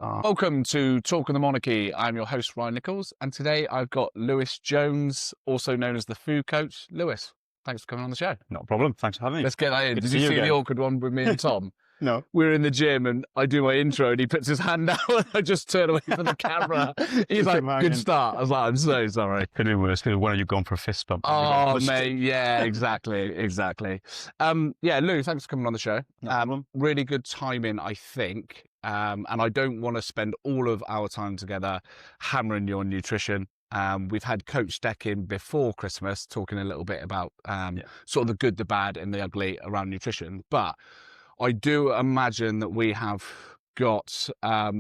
Welcome to Talk of the Monarchy. I'm your host, Ryan Nichols, and today I've got Lewys Jones, also known as the food coach. Lewis, thanks for coming on the show. Not a problem. Thanks for having me. Let's get that in. Good to Did you see you see the again. awkward one with me and Tom? No. We're in the gym and I do my intro and he puts his hand out and I just turn away from the camera. He's like, good start. I was like, I'm so sorry. Could be worse. Could have one of you gone for a fist bump. Oh, mate. Yeah, exactly. Yeah, Lou, thanks for coming on the show. No problem. Really good timing, I think. And I don't want to spend all of our time together hammering you on nutrition. We've had Coach Deck in before Christmas talking a little bit about sort of the good, the bad and the ugly around nutrition. But I do imagine that we have got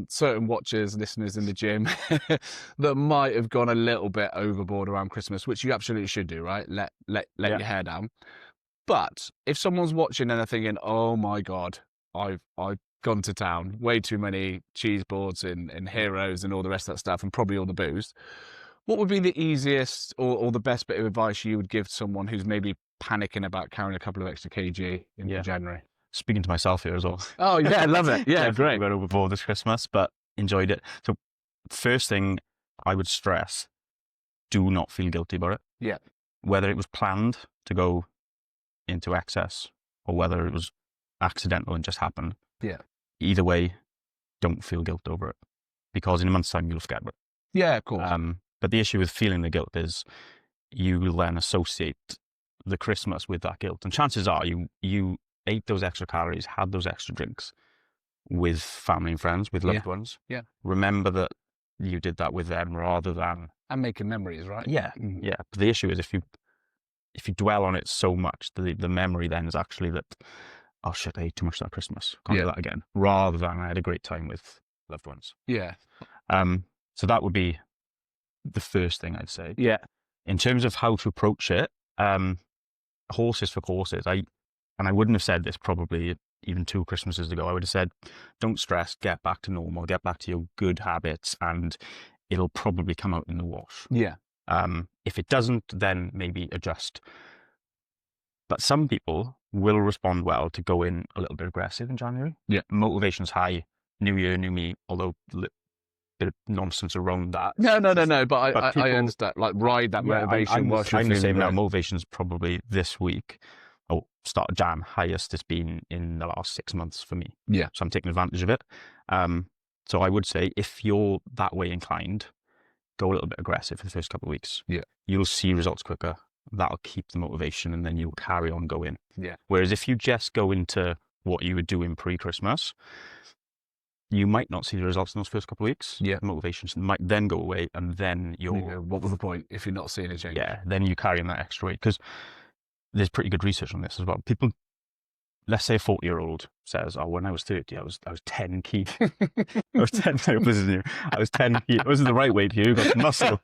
certain watchers, listeners in the gym that might have gone a little bit overboard around Christmas, which you absolutely should do, right? Let your hair down. But if someone's watching and they're thinking, oh my God, I've gone to town, way too many cheese boards and heroes and all the rest of that stuff and probably all the booze, what would be the easiest or the best bit of advice you would give to someone who's maybe panicking about carrying a couple of extra kg in January? Speaking to myself here as well. Oh, yeah, I love it. Yeah, great. Went overboard this Christmas, but enjoyed it. So first thing I would stress, do not feel guilty about it. Yeah. Whether it was planned to go into excess or whether it was accidental and just happened. Yeah. Either way, don't feel guilt over it because in a month's time you'll forget about it. Yeah, of course. But the issue with feeling the guilt is you will then associate the Christmas with that guilt. And chances are you ate those extra calories, had those extra drinks with family and friends, with loved ones. Yeah. Remember that you did that with them rather than... And making memories, right? Yeah. Mm-hmm. Yeah. But the issue is if you dwell on it so much, the memory then is actually that, oh shit, I ate too much that Christmas. Can't do that again. Rather than I had a great time with loved ones. Yeah. So that would be the first thing I'd say. Yeah. In terms of how to approach it, horses for courses. And I wouldn't have said this probably even 2 Christmases ago. I would have said, don't stress, get back to normal, get back to your good habits, and it'll probably come out in the wash. Yeah. If it doesn't, then maybe adjust. But some people will respond well to go in a little bit aggressive in January. Yeah. Motivation's high, new year, new me, although bit of nonsense around that. No. But I understand. Like ride that motivation. I'm the same now. Motivation's probably this week, start of Jan, highest it's been in the last 6 months for me. Yeah. So I'm taking advantage of it. So I would say if you're that way inclined, go a little bit aggressive for the first couple of weeks. Yeah. You'll see results quicker. That'll keep the motivation and then you'll carry on going. Yeah. Whereas if you just go into what you were doing pre-Christmas, you might not see the results in those first couple of weeks. Yeah. Motivations might then go away and then what was the point if you're not seeing a change? Yeah. Then you carry on that extra weight because there's pretty good research on this as well. People, let's say a 40-year-old says, oh, when I was 30, I was 10 kilos. I was 10, I was 10 kilos. This is the right weight here. You've got some muscle.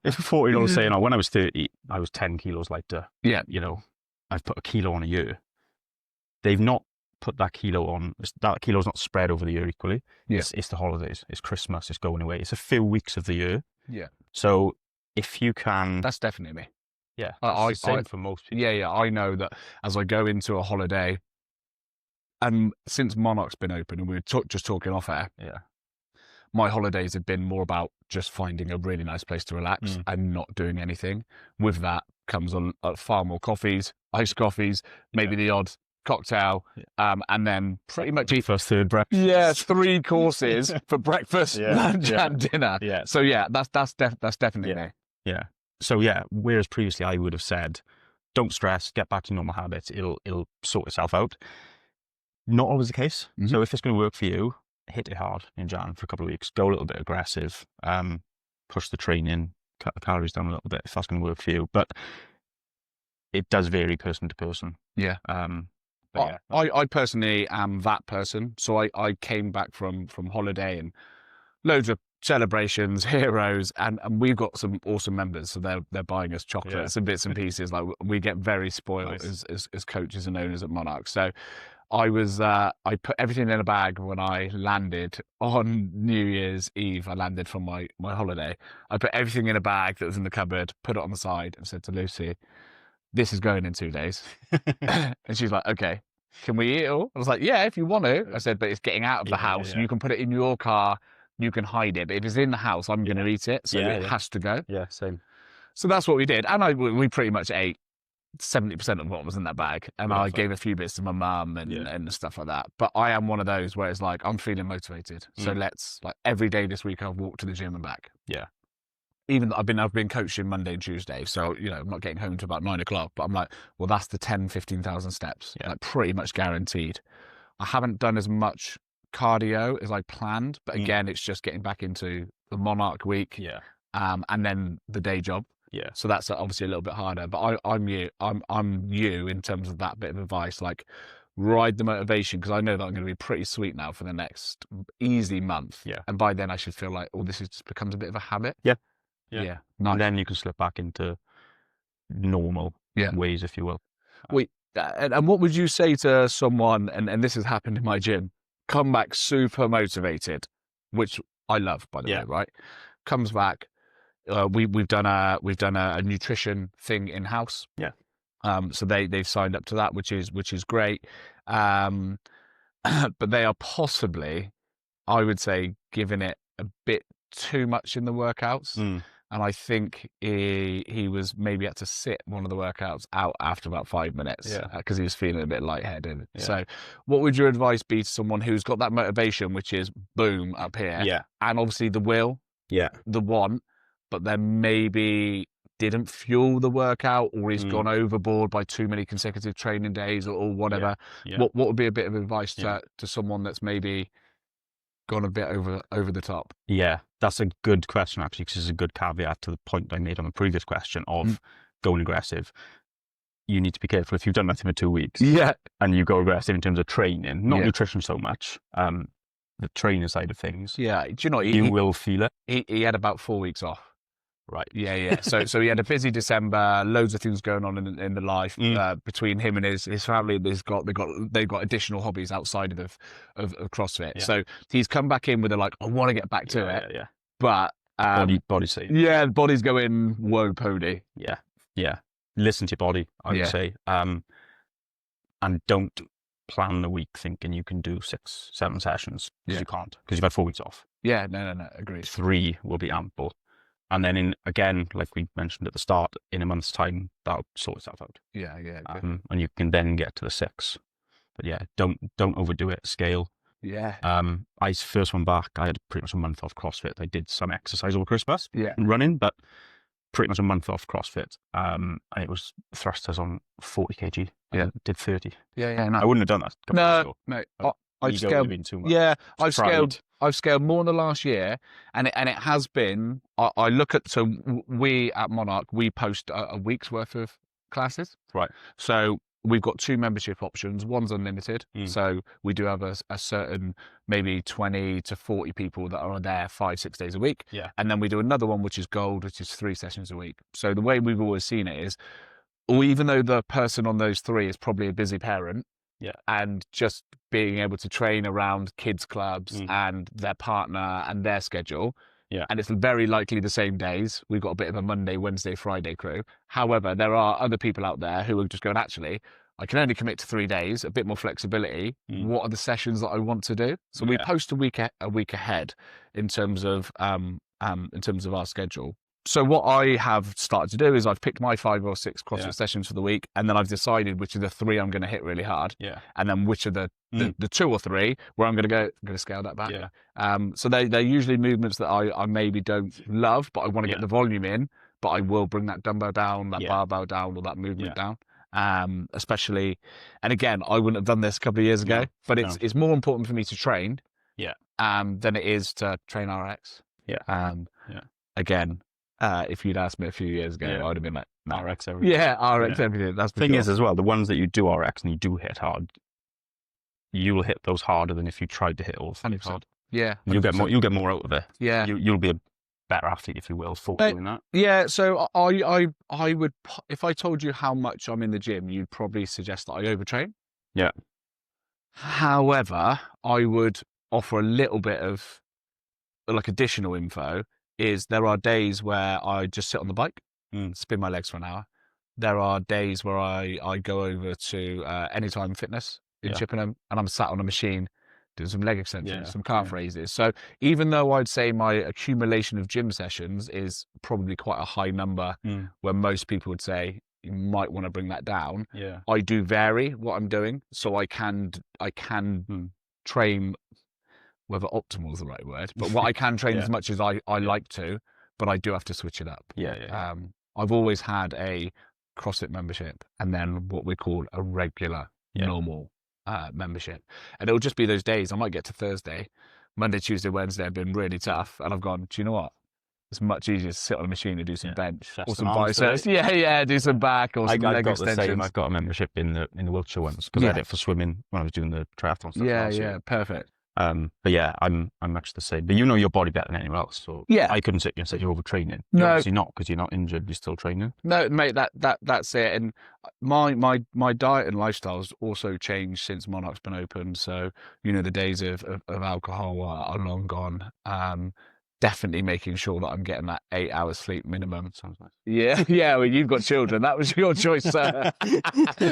If a 40-year-old saying, oh, when I was 30, I was 10 kilos lighter. Yeah. You know, I've put a kilo on a year. They've not put that kilo on. That kilo's not spread over the year equally. Yeah. It's the holidays. It's Christmas. It's going away. It's a few weeks of the year. Yeah. So if you can... That's definitely me. Yeah, same for most people. Yeah, I know that as I go into a holiday, and since Monarch's been open, and we were just talking off air, my holidays have been more about just finding a really nice place to relax and not doing anything. With that comes far more coffees, iced coffees, maybe the odd cocktail, and then pretty much first, third, breakfast. Yeah, 3 courses for breakfast, lunch, and dinner. Yeah. So that's definitely me. Yeah. So whereas previously I would have said, don't stress, get back to normal habits, it'll sort itself out. Not always the case. Mm-hmm. So if it's going to work for you, hit it hard in Jan for a couple of weeks, go a little bit aggressive, push the training, cut the calories down a little bit if that's going to work for you. But it does vary person to person. Yeah. I personally am that person. So I came back from holiday and loads of celebrations, heroes, and we've got some awesome members. So they're buying us chocolates and bits and pieces. Like we get very spoiled as coaches and owners at Monarch. So I put everything in a bag when I landed on New Year's Eve. I landed from my holiday. I put everything in a bag that was in the cupboard, put it on the side and said to Lucy, this is going in 2 days. And she's like, okay. can we eat it all? I was like, yeah, if you want to. I said, but it's getting out of the house. Yeah. You can put it in your car. You can hide it. But if it's in the house, I'm going to eat it. So it has to go. Yeah, same. So that's what we did. And we pretty much ate 70% of what was in that bag. And I gave a few bits to my mum and stuff like that. But I am one of those where it's like, I'm feeling motivated. So let's, like, every day this week, I've walked to the gym and back. Yeah. Even I've been coaching Monday and Tuesday. So, I'm not getting home until about 9 o'clock, but I'm like, well, that's the 10, 15,000 steps. Yeah. Like, pretty much guaranteed. I haven't done as much cardio as I planned, but again, it's just getting back into the Monarch week. Yeah. And then the day job. Yeah. So that's obviously a little bit harder, but I'm you in terms of that bit of advice, like ride the motivation, because I know that I'm going to be pretty sweet now for the next easy month. Yeah. And by then I should feel like, this just becomes a bit of a habit. Yeah. Nice. And then you can slip back into normal ways, if you will. Wait, and what would you say to someone, and this has happened in my gym, come back super motivated, which I love, by the way, right? Comes back, we've done a nutrition thing in house. Yeah. So they've signed up to that, which is great. But they are possibly, I would say, giving it a bit too much in the workouts. And I think he was maybe had to sit one of the workouts out after about 5 minutes because he was feeling a bit lightheaded. Yeah. So what would your advice be to someone who's got that motivation, which is boom up here, and obviously the will, the want, but then maybe didn't fuel the workout, or he's gone overboard by too many consecutive training days or whatever? What would be a bit of advice to someone that's maybe gone a bit over the top? Yeah, that's a good question, actually, because it's a good caveat to the point I made on the previous question of going aggressive. You need to be careful if you've done nothing for 2 weeks. Yeah. And you go aggressive in terms of training, not nutrition so much, the training side of things. Yeah. Do you know, you will feel it. He had about 4 weeks off. Right. Yeah. So he had a busy December, loads of things going on in the life between him and his family. They've got additional hobbies outside of CrossFit. Yeah. So he's come back in with I want to get back to it. Yeah. But body saying. Yeah, the body's going, whoa, pony. Yeah. Listen to your body, I would say. And don't plan the week thinking you can do 6, 7 sessions, because you can't, because you've had 4 weeks off. Yeah, no, agreed. 3 will be ample. And then again, like we mentioned at the start, in a month's time, that'll sort itself out. Yeah. And you can then get to the 6. But yeah, don't overdo it. Scale. Yeah. I first one back, I had pretty much a month off CrossFit. I did some exercise over Christmas, running, but pretty much a month off CrossFit. And it was thrusters on 40 kg. I did 30. Yeah. No. I wouldn't have done that. No. I've scaled. Too much. Yeah, I've scaled more in the last year, and it has been. I look at, so we at Monarch, we post a week's worth of classes. Right. So we've got 2 membership options. One's unlimited, so we do have a certain maybe 20 to 40 people that are there 5, 6 days a week. Yeah. And then we do another one which is gold, which is 3 sessions a week. So the way we've always seen it is, or even though the person on those 3 is probably a busy parent. Yeah. And just being able to train around kids' clubs and their partner and their schedule. Yeah. And it's very likely the same days. We've got a bit of a Monday, Wednesday, Friday crew. However, there are other people out there who are just going, actually, I can only commit to 3 days, a bit more flexibility. What are the sessions that I want to do? So we post a week ahead in terms of our schedule. So what I have started to do is I've picked my 5 or 6 CrossFit sessions for the week, and then I've decided which of the 3 I'm going to hit really hard, and then which of the 2 or 3 where I'm going to scale that back. So they're usually movements that I maybe don't love, but I want to get the volume in, but I will bring that dumbbell down, that barbell down, or that movement down. Especially, and again, I wouldn't have done this a couple of years ago, but it's more important for me to train than it is to train RX. Again, if you'd asked me a few years ago, I would have been like, no. RX everything. Yeah, RX everything. That's the thing is as well, the ones that you do RX and you do hit hard, you will hit those harder than if you tried to hit all 3 hard. Yeah. 100%. You'll get more out of it. Yeah. You'll be a better athlete, if you will, for doing that. Yeah, so I would, if I told you how much I'm in the gym, you'd probably suggest that I overtrain. Yeah. However, I would offer a little bit of additional info. Is there are days where I just sit on the bike, spin my legs for an hour. There are days where I go over to Anytime Fitness in Yeah. Chippenham, and I'm sat on a machine doing some leg extensions, Yeah. some calf raises. So even though I'd say my accumulation of gym sessions is probably quite a high number, Mm. where most people would say you might want to bring that down, Yeah. I do vary what I'm doing, so I can train, whether optimal is the right word, but what I can train as much as I like to, but I do have to switch it up. Yeah. I've always had a CrossFit membership and then what we call a regular, normal membership. And it'll just be those days. I might get to Thursday, Monday, Tuesday, Wednesday have been really tough. And I've gone, do you know what? It's much easier to sit on a machine and do some bench Chest or and some arms biceps. today. Yeah, do some back or some I've leg got the extensions. same. I've got a membership in the Wiltshire ones because I had it for swimming when I was doing the triathlon stuff. Yeah, perfect. But yeah, I'm much the same. But you know your body better than anyone else, so Yeah. I couldn't sit here and say you're overtraining. No. You're obviously not, because you're not injured. You're still training. No, mate, that's it. And my diet and lifestyle's also changed since Monarch's been open. So the days of alcohol are long gone. Definitely making sure that I'm getting that 8 hours sleep minimum. Sounds nice. Yeah. Well, you've got children. That was your choice, sir.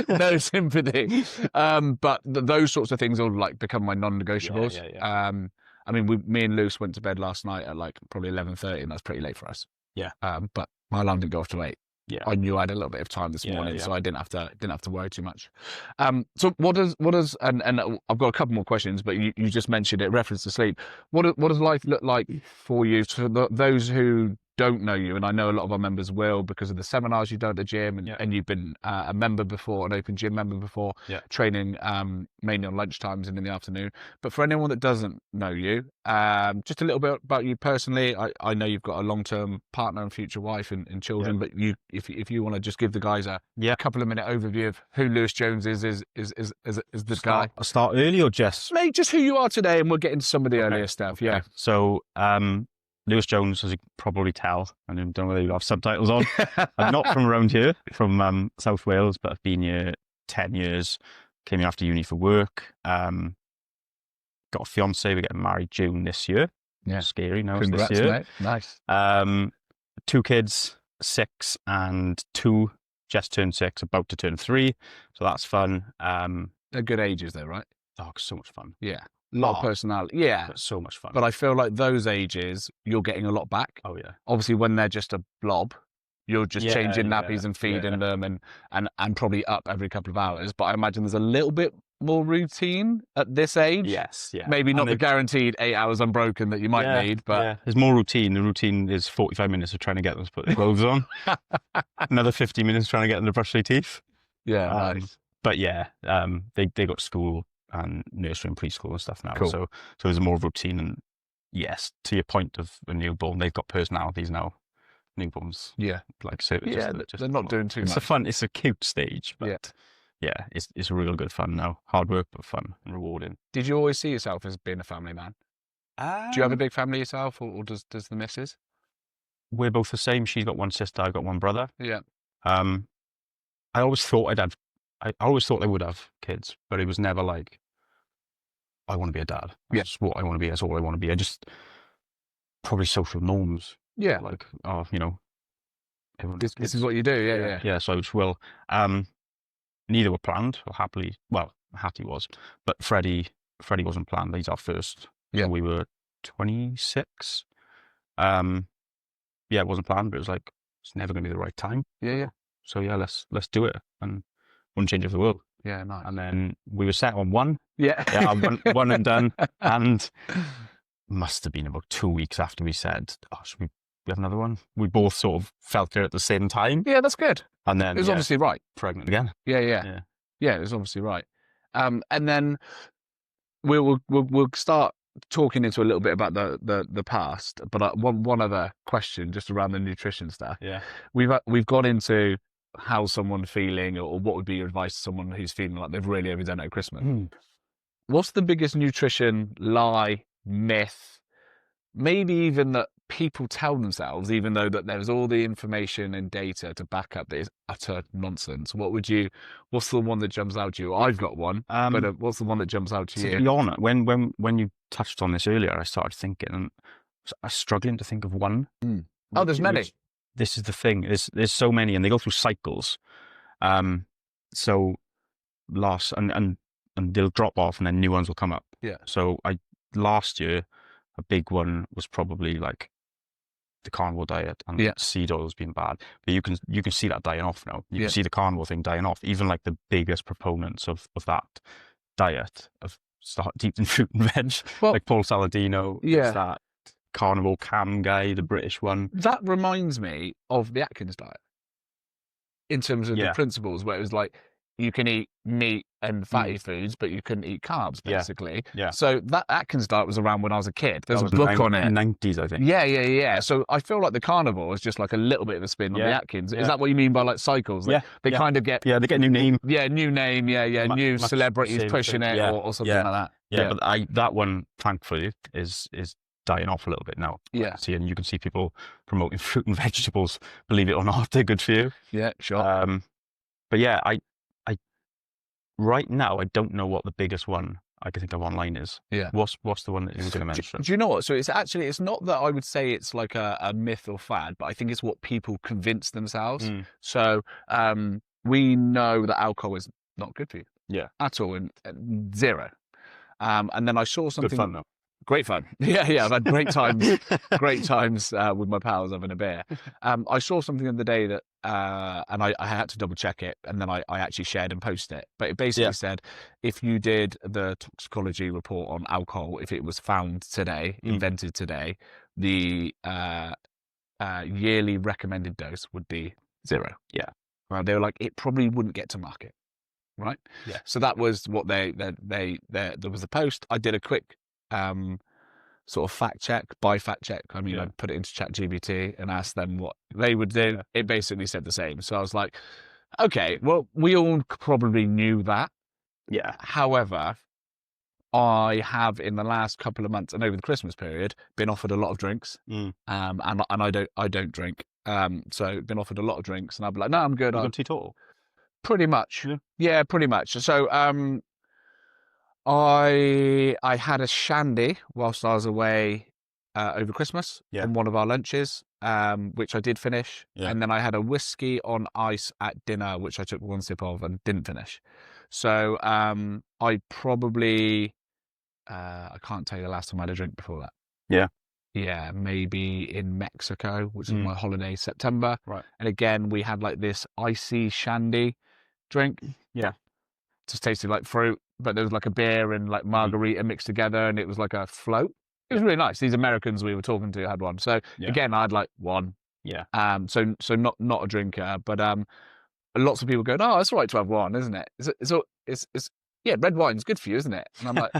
No sympathy. But those sorts of things will like become my non-negotiables. Yeah. I mean, me and Luce went to bed last night at like probably 11:30, and that's pretty late for us. Yeah. But my alarm didn't go off till 8. Yeah. I knew I had a little bit of time this morning, yeah. so I didn't have to worry too much. So what does and I've got a couple more questions, but you just mentioned it, reference to sleep. What does life look like for you? So those who don't know you, and I know a lot of our members will because of the seminars you've done at the gym, and you've been a member before, an open gym member before, training mainly on lunchtimes and in the afternoon. But for anyone that doesn't know you, just a little bit about you personally. I know you've got a long-term partner and future wife and children, but if you want to just give the guys a couple of minute overview of who Lewys Jones is this guy. I'll start early or just Mate, just who you are today, and we'll get into some of the earlier stuff. Yeah. So Lewys Jones, as you can probably tell, and I don't know whether you have subtitles on. I'm not from around here, from South Wales, but I've been here 10 years. Came here after uni for work. Got a fiance. We're getting married June this year. Yeah, scary. No, it's this year. Mate. Nice. 2 kids, 6 and 2. Just turned 6, about to turn 3. So that's fun. They're good ages, though, right? Oh, so much fun. Yeah. A lot of personality. Yeah. But so much fun. But I feel like those ages, you're getting a lot back. Oh, yeah. Obviously, when they're just a blob, you're just changing nappies and feeding them and probably up every couple of hours. But I imagine there's a little bit more routine at this age. Yes, yeah. Maybe not the guaranteed 8 hours unbroken that you might need, but there's more routine. The routine is 45 minutes of trying to get them to put their clothes on. Another 50 minutes trying to get them to brush their teeth. Yeah, nice. But yeah, they got school and nursery and preschool and stuff now. Cool. So there's more routine. And yes, to your point of a newborn, they've got personalities now. Newborns, like so. They're not doing too much. It's a cute stage, but it's real good fun now. Hard work, but fun and rewarding. Did you always see yourself as being a family man? Do you have a big family yourself, or does the missus? We're both the same. She's got one sister. I've got one brother. Yeah. I always thought I always thought they would have kids, but it was never like, I want to be a dad. That's what I want to be. That's all I want to be. I just, probably social norms. Yeah. Like, this is what you do. Yeah. Yeah, so I just will. Neither were planned, or happily, well, Hattie was, but Freddie wasn't planned. He's our first. Yeah. We were 26. It wasn't planned, but it was like, it's never going to be the right time. Yeah. So yeah, let's do it, and wouldn't change it for the world. Yeah, nice. And then we were set on one. Yeah. One and done. And must have been about 2 weeks after we said, oh, should we have another one? We both sort of felt it at the same time. Yeah, that's good. And then it was obviously right. Pregnant again. Yeah, it was obviously right. And then we'll start talking into a little bit about the past. But one other question just around the nutrition stuff. Yeah. We've got into how someone feeling, or what would be your advice to someone who's feeling like they've really overdone it at Christmas. What's the biggest nutrition lie, myth, maybe even that people tell themselves, even though that there's all the information and data to back up that is utter nonsense? What's the one that jumps out to you? I've got one, but what's the one that jumps out to you? To be honest, when you touched on this earlier, I started thinking, and I was struggling to think of one. Oh, there's many. This is the thing. There's so many, and they go through cycles. So loss and and they'll drop off, and then new ones will come up. Yeah. So last year, a big one was probably like the carnivore diet and Yeah. seed oils being bad. But you can see that dying off now. You Yeah. can see the carnivore thing dying off. Even like the biggest proponents of that diet have started eating fruit and veg, Well, like Paul Saladino. yeah. It's that carnivore cam guy, the British one. That reminds me of the Atkins diet in terms of the Yeah. principles, where it was like you can eat meat and fatty foods, but you couldn't eat carbs, Yeah. basically. Yeah. So that Atkins diet was around when I was a kid. There's That a was book on it. 90s, I think. Yeah. So I feel like the carnivore is just like a little bit of a spin on the Yeah. Atkins. Yeah. Is that what you mean by like cycles? Like they kind of get they get a new name. Yeah, new name. Yeah, new Much celebrities same pushing thing. it Yeah. or something like that. Yeah, but that one, thankfully, is dying off a little bit now. Yeah. And you can see people promoting fruit and vegetables. Believe it or not, they're good for you. Yeah, sure. But yeah, I right now I don't know what the biggest one I can think of online is. Yeah. What's the one that you were going to mention? Do you know what? So it's not that I would say it's like a myth or fad, but I think it's what people convince themselves. So we know that alcohol is not good for you. Yeah. At all, and zero. And then I saw something. Good fun though. Great fun. Yeah. I've had great times. Great times with my pals having a beer. I saw something the other day that, and I had to double check it, and then I actually shared and posted it. But it basically said, if you did the toxicology report on alcohol, if it was found today, invented today, the yearly recommended dose would be 0. Yeah. Right? They were like, it probably wouldn't get to market. Right. Yeah. So that was what there was a post. I did a quick sort of fact check. I mean, I put it into ChatGPT and asked them what they would do. It basically said the same. So I was like, okay, well, we all probably knew that. Yeah. However, I have in the last couple of months and over the Christmas period been offered a lot of drinks. And I don't drink. So been offered a lot of drinks, and I'd be like, no, I'm good. You got teetotal? Pretty much. Yeah. Yeah, pretty much. So I had a shandy whilst I was away over Christmas on one of our lunches, which I did finish. Yeah. And then I had a whiskey on ice at dinner, which I took one sip of and didn't finish. So I probably I can't tell you the last time I had a drink before that. Yeah. Yeah, maybe in Mexico, which was my holiday, September. Right. And again, we had like this icy shandy drink. Yeah. Just tasted like fruit, but there was like a beer and like margarita mixed together, and it was like a float. It was really nice. These Americans we were talking to had one. So again, I had like one. Yeah. So not a drinker, but lots of people going, oh, it's all right to have one, isn't it? It's yeah, red wine's good for you, isn't it? And I'm like,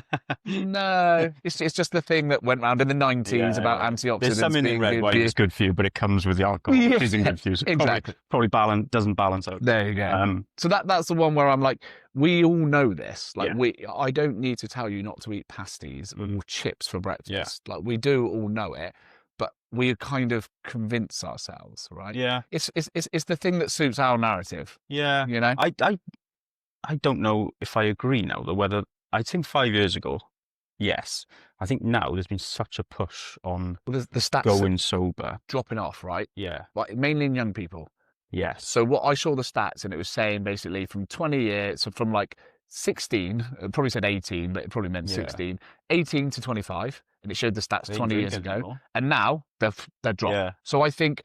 no, it's just the thing that went round in the 90s about antioxidants. There's some in red wine that's good for you, but it comes with the alcohol, which isn't good for you. So exactly. Probably doesn't balance out. There you go. So that's the one where I'm like, we all know this. Like I don't need to tell you not to eat pasties or chips for breakfast. Like we do all know it, but we kind of convince ourselves, right? Yeah. It's the thing that suits our narrative. Yeah. You know? I don't know if I agree now, though, whether I think 5 years ago, yes. I think now there's been such a push on the stats going sober. Dropping off, right? Yeah. Like mainly in young people. Yes. So what I saw the stats, and it was saying basically from 20 years, so from like 16, it probably said 18, but it probably meant 16, 18 to 25, and it showed the stats 20 years ago. Anymore. And now they've dropped. Yeah. So I think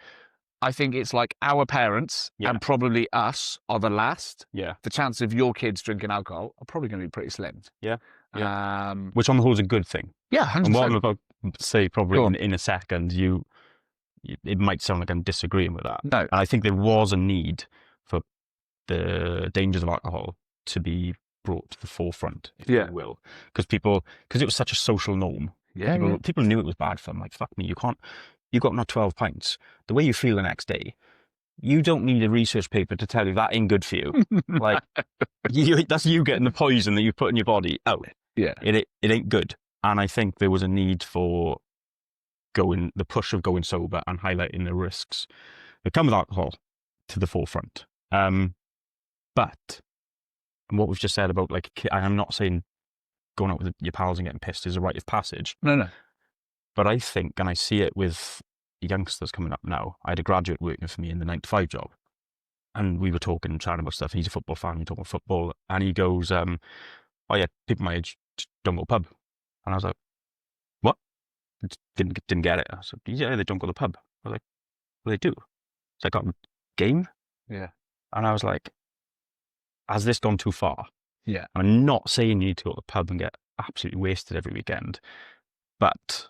it's like our parents and probably us are the last. Yeah. The chance of your kids drinking alcohol are probably going to be pretty slim. Yeah. Yeah. Which on the whole is a good thing. Yeah, 100%. And what I'm about to say probably in a second, it might sound like I'm disagreeing with that. No. And I think there was a need for the dangers of alcohol to be brought to the forefront, if you will. Because it was such a social norm. Yeah. People knew it was bad for them. Like, fuck me, you got not 12 pints. The way you feel the next day, you don't need a research paper to tell you that ain't good for you. Like, that's you getting the poison that you put in your body out. Yeah. It ain't good. And I think there was a need for the push of going sober and highlighting the risks that come with alcohol to the forefront. But what we've just said about, like, I'm not saying going out with your pals and getting pissed is a rite of passage. No. But I think, and I see it with youngsters coming up now, I had a graduate working for me in the 9-to-5 job, and we were chatting about stuff. He's a football fan, we were talking about football, and he goes, oh yeah, people my age don't go to the pub. And I was like, what? Didn't get it. I was like, yeah, they don't go to the pub. I was like, well, they do. It's like, a game? Yeah. And I was like, has this gone too far? Yeah. I'm not saying you need to go to the pub and get absolutely wasted every weekend, but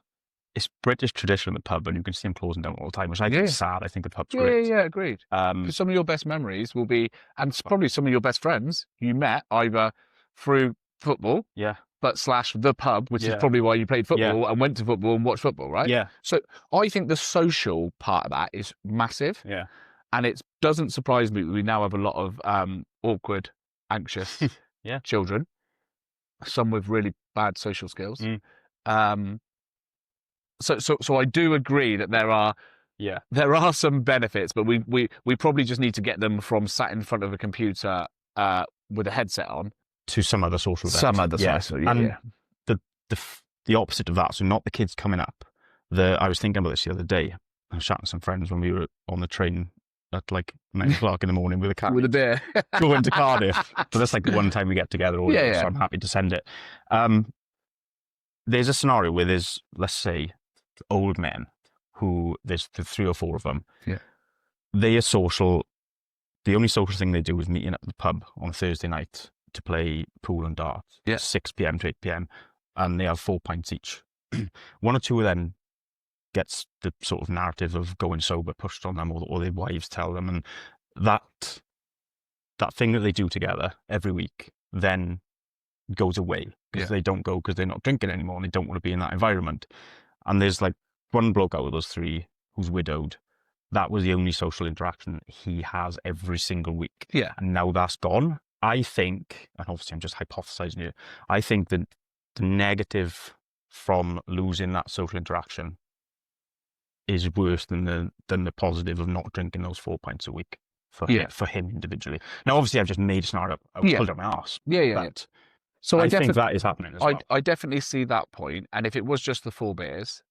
it's British tradition in the pub, and you can see them closing down all the time, which I think is sad. I think the pub's Yeah, yeah, great. yeah, agreed. Because some of your best memories will be, and probably some of your best friends you met either through football, Yeah, but slash the pub, which is Yeah. probably why you played Yeah. football and went to football and watched football, right? yeah, So I think the social part of that is massive, yeah, and it doesn't surprise me that we now have a lot of awkward, anxious yeah. children, some with really bad social skills. Mm. Um, so I do agree that Yeah. there are some benefits, but we probably just need to get them from sat in front of a computer with a headset on. To some other social event. Some other yeah. social, yeah, And yeah. the opposite of that, so not the kids coming up. I was thinking about this the other day. I was chatting to some friends when we were on the train at like 9 o'clock in the morning with a car. With a beer. Going to Cardiff. But that's like the one time we get together all Yeah, year, yeah. so I'm happy to send it. There's a scenario where there's, let's say, old men who, there's 3 or 4 of them. Yeah. They are social. The only social thing they do is meeting at the pub on a Thursday night to play pool and darts. Yeah. 6 p.m. to 8 p.m. And they have 4 pints each. 1 or 2 of them gets the sort of narrative of going sober pushed on them, or their wives tell them, and that thing that they do together every week then goes away because they don't go because they're not drinking anymore and they don't want to be in that environment. And there's like one bloke out of those 3 who's widowed. That was the only social interaction he has every single week. Yeah. And now that's gone. I think, and obviously I'm just hypothesizing here, I think that the negative from losing that social interaction is worse than the positive of not drinking those 4 pints a week for him individually. Now, obviously, I've just made a scenario. I pulled out my arse. Yeah. But So I think that is happening as well. I definitely see that point, and if it was just the 4 beers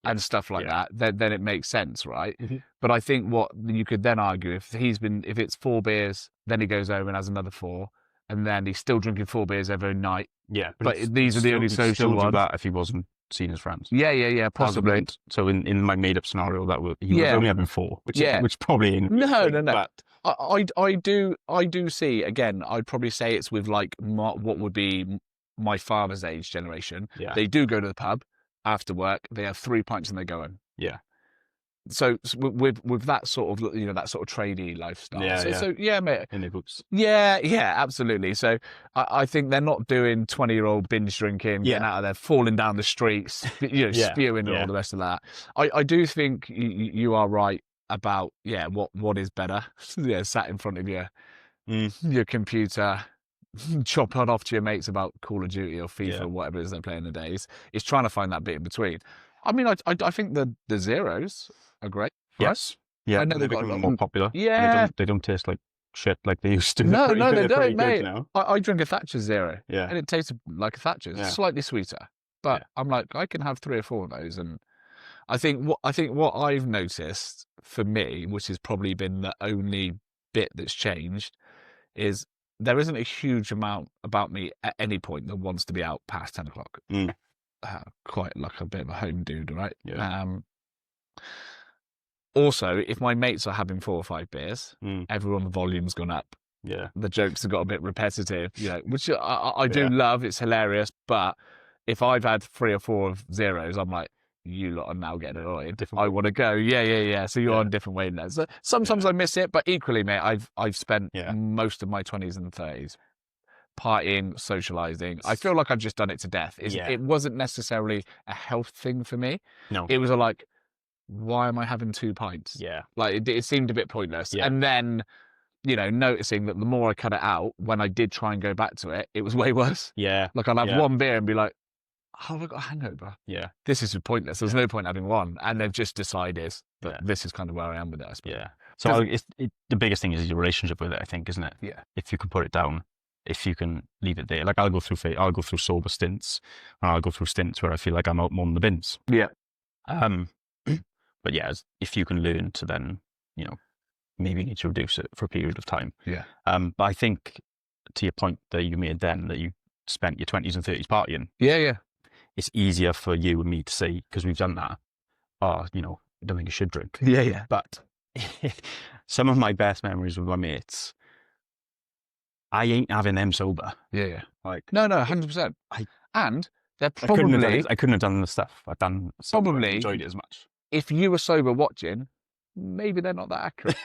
and stuff like that, then it makes sense, right? Mm-hmm. But I think what you could then argue, if it's 4 beers, then he goes home and has another 4, and then he's still drinking 4 beers every night. Yeah, but these are the only social still do ones. that if he wasn't seeing his friends. Yeah, possibly. So in my made up scenario, he was only having 4, which probably ain't. No. But I do see, again, I'd probably say it's with like what would be my father's age generation. Yeah. They do go to the pub after work. They have 3 pints and they go home. Yeah. So with that sort of, that sort of tradey lifestyle. So yeah, mate. In their boots. Yeah, absolutely. So I think they're not doing 20-year-old binge drinking, getting out of there, falling down the streets, spewing and all the rest of that. I do think you are right about what is better. Sat in front of your computer, chopping off to your mates about Call of Duty or FIFA or whatever it is they're playing nowadays. It's trying to find that bit in between. I mean, I think the zeros are great for us. Yeah, I know they're becoming more popular. Yeah. They don't taste like shit like they used to. No, they don't, good, mate. you know? I drink a Thatcher Zero. Yeah. And it tasted like a Thatcher's, slightly sweeter. But I'm like, I can have 3 or 4 of those. And I think what I've noticed for me, which has probably been the only bit that's changed, is there isn't a huge amount about me at any point that wants to be out past 10 o'clock. Quite like a bit of a home dude, right? Yeah. Also, if my mates are having 4 or 5 beers, everyone's volume's gone up. Yeah. The jokes have got a bit repetitive, which I do love. It's hilarious. But if I've had 3 or 4 of zeros, I'm like, you lot are now getting annoyed. I want to go. Yeah. So you're on different wavelengths. So sometimes I miss it, but equally, mate, I've spent most of my 20s and 30s partying, socializing. I feel like I've just done it to death. It wasn't necessarily a health thing for me. No. It was like, why am I having 2 pints? Yeah. Like it seemed a bit pointless. Yeah. And then, noticing that the more I cut it out, when I did try and go back to it, it was way worse. Yeah. Like I'd have 1 beer and be like, oh, have I got a hangover? Yeah. This is pointless. There's no point having 1. And they've just decided that this is kind of where I am with it, I suppose. Yeah. So the biggest thing is your relationship with it, I think, isn't it? Yeah. If you can put it down, if you can leave it there. Like I'll go through sober stints, and I'll go through stints where I feel like I'm out more than the bins. Yeah. But yeah, if you can learn to then, maybe you need to reduce it for a period of time. Yeah. But I think to your point that you made then, that spent your 20s and 30s partying, Yeah, yeah. it's easier for you and me to say, because we've done that, oh, you know, I don't think you should drink. Yeah, yeah. But some of my best memories with my mates, I ain't having them sober. Yeah, yeah. Like, No, 100%. I, And they're I couldn't have done probably, it. I couldn't have done the stuff I've done sober and enjoyed it as much. if you were sober watching, maybe they're not that accurate.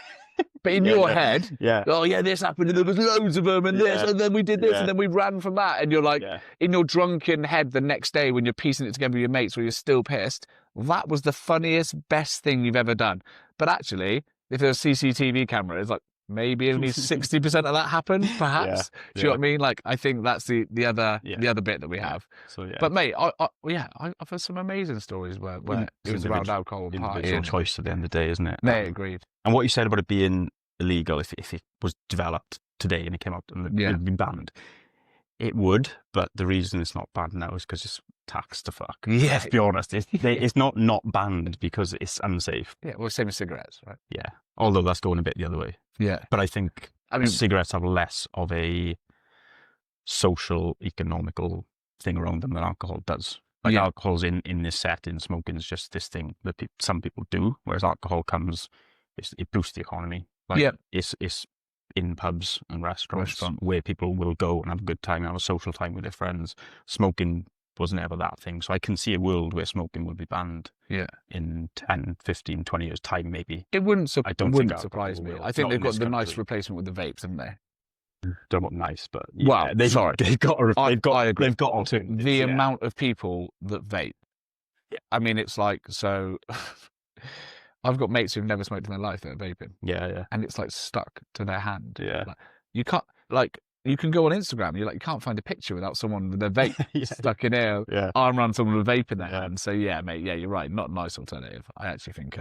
But in Yeah, your yeah, head, yeah, oh yeah, this happened, and there was loads of them, and this, yeah, and then we did this, yeah, and then we ran from that, and you're like, yeah. in your drunken head the next day when you're piecing it together with your mates, where you're still pissed, that was the funniest, best thing you've ever done. But actually, if there's CCTV cameras, like maybe only 60% of that happened, Yeah, perhaps. Do you know yeah, what I mean? Like, I think that's the yeah, other bit that we yeah. have. So yeah, But mate, I've heard some amazing stories where it was around alcohol and individual partying. choice at the end of the day, isn't it? Mate, agreed. And what you said about it being illegal, if it was developed today and it came out and Yeah. it'd been banned, it would. But the reason it's not banned now is because it's taxed to fuck. Yeah. Let's be honest. It's not banned because it's unsafe. Yeah, well, same as cigarettes, right? Yeah. Although that's going a bit the other way. Yeah. But I think I mean, cigarettes have less of a social, economical thing around them than alcohol does. Like Yeah. alcohol's in this setting, smoking is just this thing that some people do, whereas alcohol comes, it boosts the economy. Like Yeah. it's in pubs and restaurants where people will go and have a good time, have a social time with their friends. Smoking was never that thing. So I can see a world where smoking would be banned yeah. in 10, 15, 20 years' time, maybe. It wouldn't, I don't think surprise me. will. I think Not they've in got this the nice country. replacement with the vapes, haven't they? Don't look nice, but Well, yeah, they've got I agree. they've got alternatives. The Yeah. amount of people that vape. Yeah. I mean, it's like, so I've got mates who've never smoked in their life that are vaping. Yeah, yeah. And it's like stuck to their hand. Yeah. Like, you can't, like, you can go on Instagram, you can't find a picture without someone with their vape Yeah. stuck in there, Yeah. arm around someone with a vape in their Yeah. hand. So yeah, mate, yeah, you're right. Not a nice alternative. I actually think,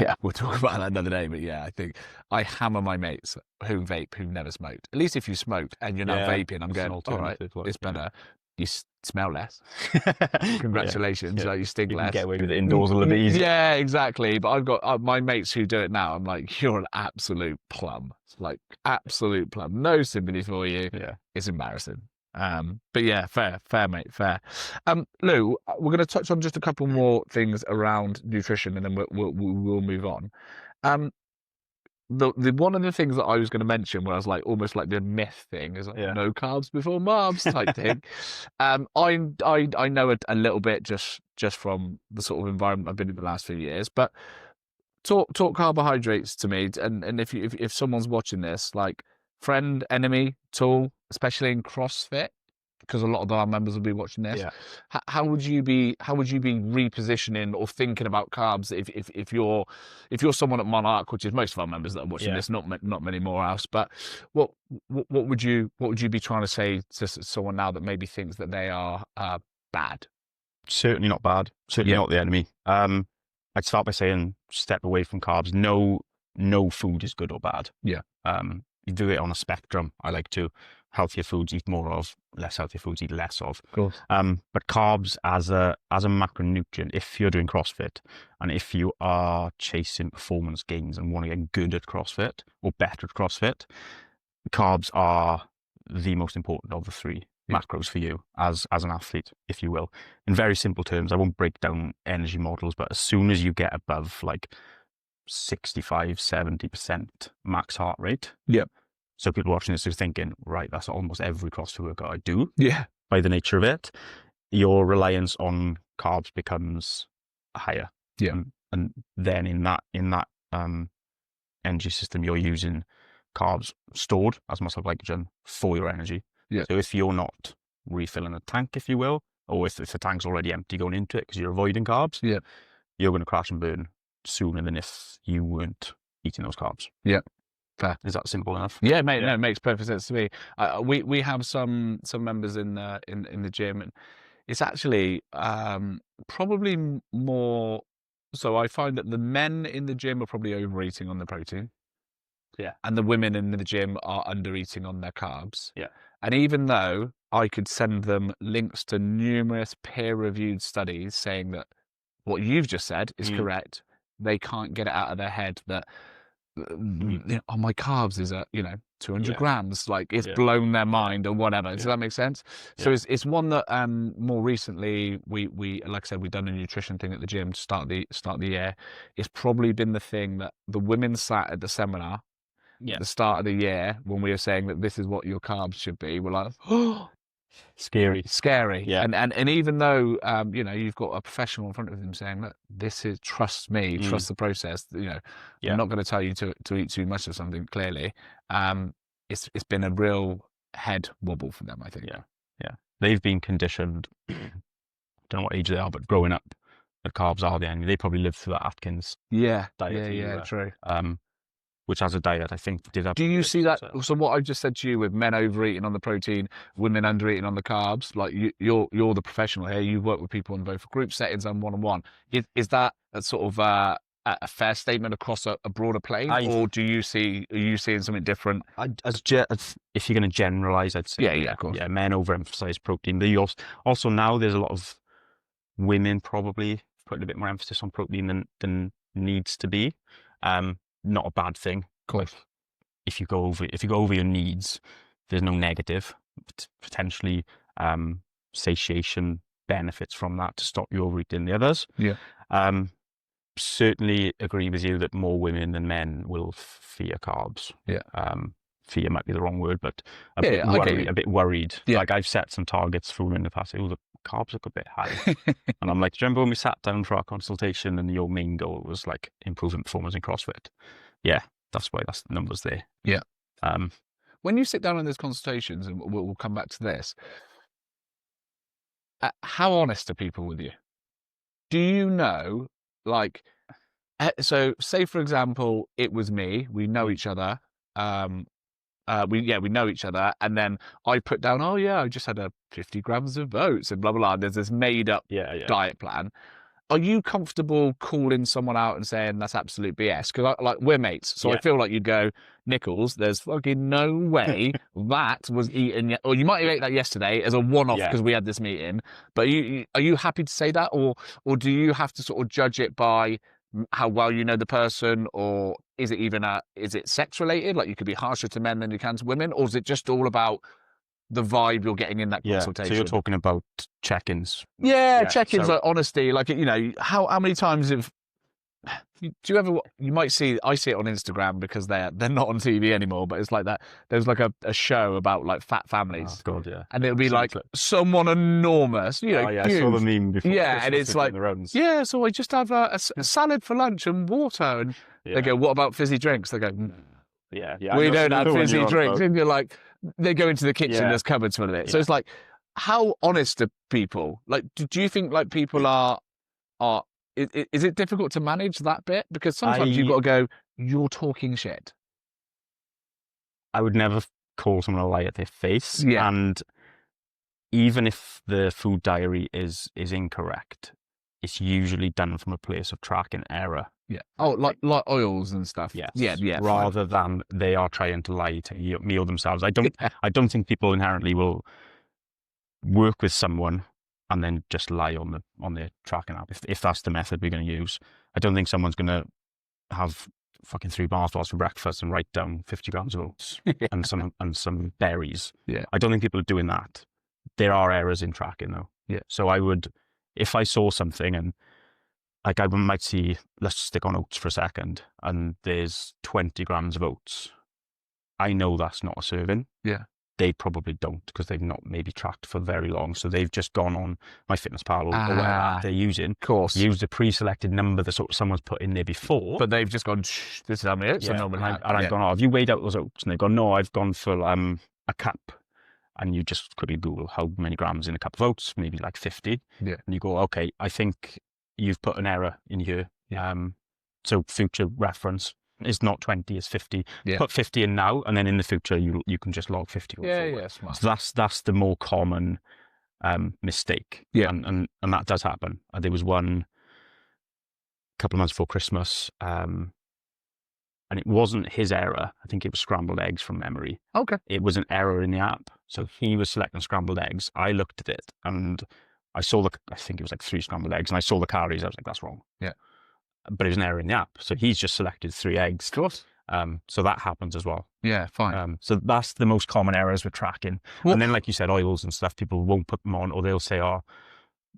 yeah, we'll talk about that another day. But yeah, I think I hammer my mates who vape, who've never smoked. At least if you smoked and you're now Yeah, vaping, I'm it's an going, all right, alternative, like, it's yeah. better. You smell less. Congratulations, Yeah. like you stink You less. can get away with it indoors a little bit easier. Yeah, exactly. But I've got my mates who do it now. I'm like, you're an absolute plum. Like absolute plum. No sympathy for you. Yeah. It's embarrassing. But yeah, fair, mate, fair. Lou, we're going to touch on just a couple more things around nutrition, and then we'll move on. The one of the things that I was going to mention, where I was like almost like the myth thing, is like no carbs before marbs type thing. I know a little bit just from the sort of environment I've been in the last few years, but talk carbohydrates to me, and if someone's watching this, like friend, enemy, tool, especially in CrossFit, because a lot of our members will be watching this. Yeah. How would you be repositioning or thinking about carbs if you're someone at Monarch, which is most of our members that are watching this, not many more else, but what would you be trying to say to someone now that maybe thinks that they are bad? Certainly not bad. Certainly not the enemy. I'd start by saying step away from carbs. No food is good or bad. Yeah. You do it on a spectrum. I like to. Healthier foods eat more of, less healthier foods eat less of. Of course. But carbs as a macronutrient, if you're doing CrossFit and if you are chasing performance gains and want to get good at CrossFit or better at CrossFit, carbs are the most important of the three macros for you as an athlete, if you will. In very simple terms, I won't break down energy models, but as soon as you get above like 65, 70% max heart rate. Yep. So people watching this are thinking, right, that's almost every CrossFit workout I do. Yeah. By the nature of it, your reliance on carbs becomes higher. Yeah. And then in that energy system, you're using carbs stored as muscle glycogen for your energy. Yeah. So if you're not refilling a tank, if you will, or if the tank's already empty going into it because you're avoiding carbs, you're going to crash and burn sooner than if you weren't eating those carbs. Yeah. Fair. Is that simple enough? Yeah, mate. No, it makes perfect sense to me. We have some members in the gym, and it's actually probably more. So I find that the men in the gym are probably overeating on the protein. Yeah. And the women in the gym are undereating on their carbs. Yeah. And even though I could send them links to numerous peer-reviewed studies saying that what you've just said is correct, they can't get it out of their head that oh, my carbs is at, 200 Yeah. grams. Like it's Yeah. blown their Yeah. mind or whatever. Does Yeah. that make sense? So Yeah. it's one that more recently we like I said, we've done a nutrition thing at the gym to start the year. It's probably been the thing that the women sat at the seminar at Yeah. the start of the year when we were saying that this is what your carbs should be. We're like, oh, Scary. scary. Yeah. And even though you've got a professional in front of them saying, look, this is, trust me, trust the process. I'm Yeah. not going to tell you to eat too much of something. Clearly, it's been a real head wobble for them, I think. Yeah. Yeah. They've been conditioned. Don't know what age they are, but growing up, the carbs are the enemy. They probably lived through that Atkins Yeah, diet era, true. which as a diet, I think did have. Do you see that? success. So what I just said to you with men overeating on the protein, women undereating on the carbs, like you're the professional here. You've worked with people in both group settings and one-on-one. Is that a sort of a fair statement across a broader plane, or are you seeing something different? As if you're going to generalize, I'd say Yeah, of course. yeah, men overemphasize protein. They also now there's a lot of women probably putting a bit more emphasis on protein than needs to be. Not a bad thing. Of course. If you go over your needs, there's no negative. Potentially, satiation benefits from that to stop you overeating the others. Yeah. Certainly agree with you that more women than men will fear carbs. Yeah. Fear might be the wrong word, but a bit worried. Yeah. Like I've set some targets for women in the past. Oh, the carbs look a bit high. And I'm like, do you remember when we sat down for our consultation and your main goal was like improving performance in CrossFit? Yeah, that's why that's the numbers there. Yeah. When you sit down in those consultations, and we'll come back to this, how honest are people with you? Do you know, like, so say for example, it was me. We know each other. We know each other, and then I put down, oh yeah, I just had a 50 grams of oats and blah blah blah. There's this made up diet plan. Are you comfortable calling someone out and saying that's absolute BS? Because like we're mates, so I feel like you'd go, Nichols, there's fucking no way that was eaten yet, or you might have ate that yesterday as a one-off because we had this meeting. But are you happy to say that, or do you have to sort of judge it by how well you know the person, or is it even is it sex related? Like you could be harsher to men than you can to women, or is it just all about the vibe you're getting in that consultation? So you're talking about check-ins. Yeah, check-ins, like honesty. Like, how many times do you ever? You might see. I see it on Instagram because they're not on TV anymore. But it's like that. There's like a show about like fat families. Oh God, yeah. And it'll be like someone enormous. Oh yeah, I saw the meme before. Yeah, and it's like, yeah. So I just have a salad for lunch and water, and they go, "What about fizzy drinks?" They go, yeah. We don't have fizzy drinks. And you're like, they go into the kitchen, there's cupboards full of it. So it's like, how honest are people? Like, do you think like people are, is it difficult to manage that bit? Because sometimes you've got to go, you're talking shit. I would never call someone a lie at their face. Yeah. And even if the food diary is incorrect, it's usually done from a place of track and error. Yeah. Oh, like oils and stuff. Yes. Yeah. Rather than they are trying to lie to me or themselves. I don't think people inherently will work with someone and then just lie on their tracking app if that's the method we're going to use. I don't think someone's going to have fucking 3 Mars bars for breakfast and write down 50 grams of oats and some berries. Yeah. I don't think people are doing that. There are errors in tracking though. Yeah. So I would, if I saw something and like I might see, let's stick on oats for a second, and there's 20 grams of oats. I know that's not a serving. Yeah. They probably don't because they've not maybe tracked for very long. So they've just gone on MyFitnessPal or whatever app they're using. Of course. Used a pre-selected number that someone's put in there before. But they've just gone, shh, this is how many oats I normally have. And I've gone, oh, have you weighed out those oats? And they've gone, no, I've gone for a cup. And you just quickly Google how many grams in a cup of oats, maybe like 50. Yeah. And you go, okay, I think you've put an error in here. Yeah. So future reference is not 20, it's 50. Yeah. Put 50 in now, and then in the future you can just log 50. Yeah, smart. So that's the more common mistake. Yeah. And that does happen. There was one a couple of months before Christmas, and it wasn't his error. I think it was scrambled eggs from memory. Okay. It was an error in the app. So he was selecting scrambled eggs. I looked at it and I saw I think it was like 3 scrambled eggs, and I saw the calories. I was like, that's wrong. Yeah. But it was an error in the app. So he's just selected 3 eggs. Of course. So that happens as well. Yeah, fine. So that's the most common errors with tracking. What? And then, like you said, oils and stuff, people won't put them on, or they'll say, "Oh,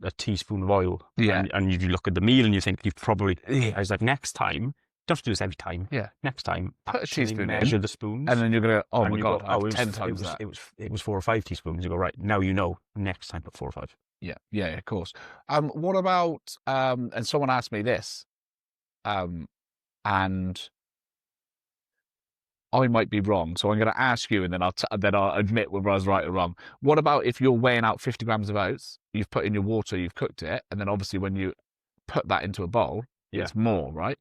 a teaspoon of oil." Yeah. And you look at the meal and you think you've probably. Yeah. I was like, next time, you don't have to do this every time. Yeah. Next time, Put a actually teaspoon measure in, the spoons, and then you're gonna, oh and my you God, go, I have "Oh, 10 times that. it was 4 or 5 teaspoons." You go, right, now you know. Next time, put 4 or 5. Yeah, yeah, of course. What about, and someone asked me this, and I might be wrong, so I'm going to ask you, and then I'll admit whether I was right or wrong. What about if you're weighing out 50 grams of oats, you've put in your water, you've cooked it, and then obviously when you put that into a bowl, Yeah. it's more, right?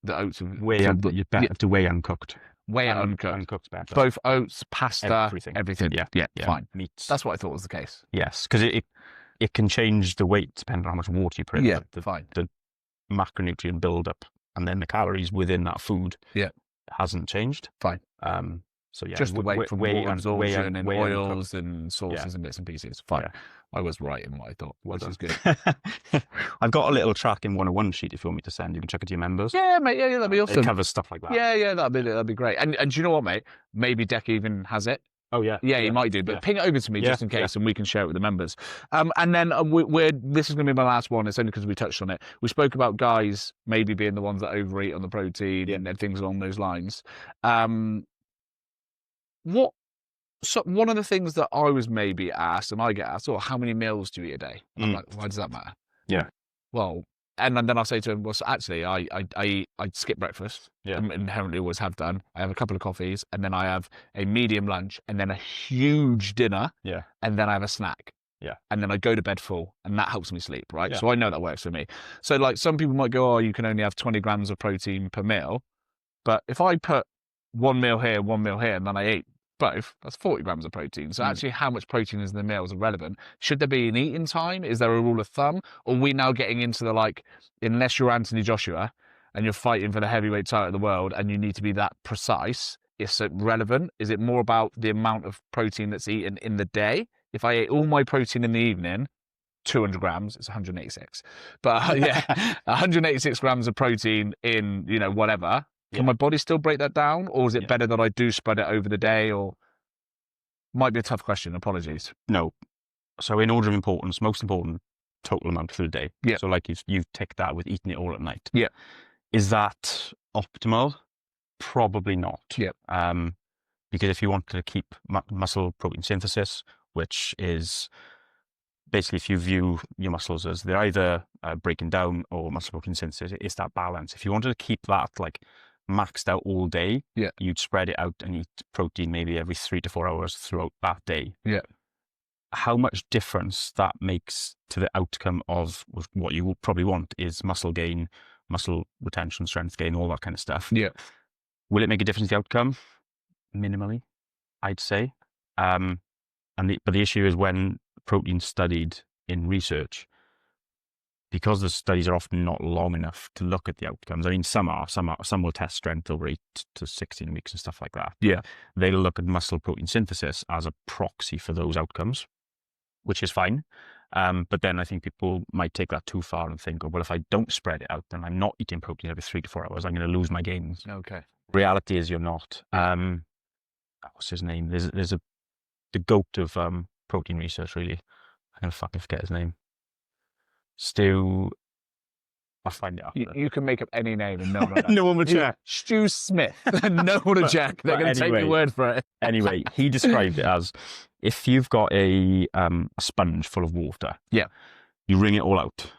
The oats You better to weigh uncooked. weigh it uncooked. Uncooked's better. Both oats, pasta, Everything. everything. Yeah. Fine. Meats. That's what I thought was the case. Yes, because it can change the weight depending on how much water you put in. Yeah, but fine. The macronutrient buildup and then the calories within that food hasn't changed. Fine. So yeah, just the weight from water absorption and oils and sauces and bits and pieces. Fine. Yeah. I was right in what I thought, which is good. I've got a little tracking 101 sheet if you want me to send. You can check it to your members. Yeah, mate. Yeah, that'd be awesome. It covers stuff like that. Yeah, that'd be great. And do you know what, mate? Maybe Deck even has it. Oh yeah. Yeah, you might do, but ping it over to me just in case, and we can share it with the members. And then this is going to be my last one. It's only because we touched on it. We spoke about guys maybe being the ones that overeat on the protein and things along those lines. So one of the things that I was maybe asked, and I get asked, "Oh, how many meals do you eat a day?" And I'm like, "Why does that matter?" Yeah. Well, and then I'll say to him, "Well, so actually, I skip breakfast. Yeah. Inherently, always have done. I have a couple of coffees, and then I have a medium lunch, and then a huge dinner. Yeah. And then I have a snack. Yeah. And then I go to bed full, and that helps me sleep, right? Yeah. So I know that works for me. So like some people might go, "Oh, you can only have 20 grams of protein per meal," but if I put one meal here, and then I eat both, that's 40 grams of protein. So actually how much protein is in the meal is irrelevant. Should there be an eating time? Is there a rule of thumb? Or are we now getting into the unless you're Anthony Joshua and you're fighting for the heavyweight title of the world and you need to be that precise, is it relevant? Is it more about the amount of protein that's eaten in the day? If I ate all my protein in the evening, 200 grams, it's 186. But 186 grams of protein in, whatever. Can my body still break that down? Or is it better that I do spread it over the day? Or might be a tough question. Apologies. No. So in order of importance, most important total amount for the day. Yeah. So like you've ticked that with eating it all at night. Yeah. Is that optimal? Probably not. Yeah. Because if you want to keep muscle protein synthesis, which is basically if you view your muscles as they're either breaking down or muscle protein synthesis, it's that balance. If you wanted to keep that maxed out all day, you'd spread it out and eat protein maybe every 3 to 4 hours throughout that day. Yeah. How much difference that makes to the outcome of what you will probably want is muscle gain, muscle retention, strength gain, all that kind of stuff. Yeah. Will it make a difference in the outcome? Minimally, I'd say. But the issue is when protein studied in research, because the studies are often not long enough to look at the outcomes. I mean, some will test strength over 8 to 16 weeks and stuff like that. Yeah. They'll look at muscle protein synthesis as a proxy for those outcomes, which is fine. But then I think people might take that too far and think, oh, well, if I don't spread it out, then I'm not eating protein every 3 to 4 hours. I'm going to lose my gains. Okay. Reality is you're not. What's his name? There's the goat of protein research, really. I'm going to fucking forget his name. Stu, I'll find it after. You can make up any name and no one no one will check. Stu Smith. No one will check. They're going to take your word for it. Anyway, he described it as if you've got a sponge full of water. Yeah. You wring it all out.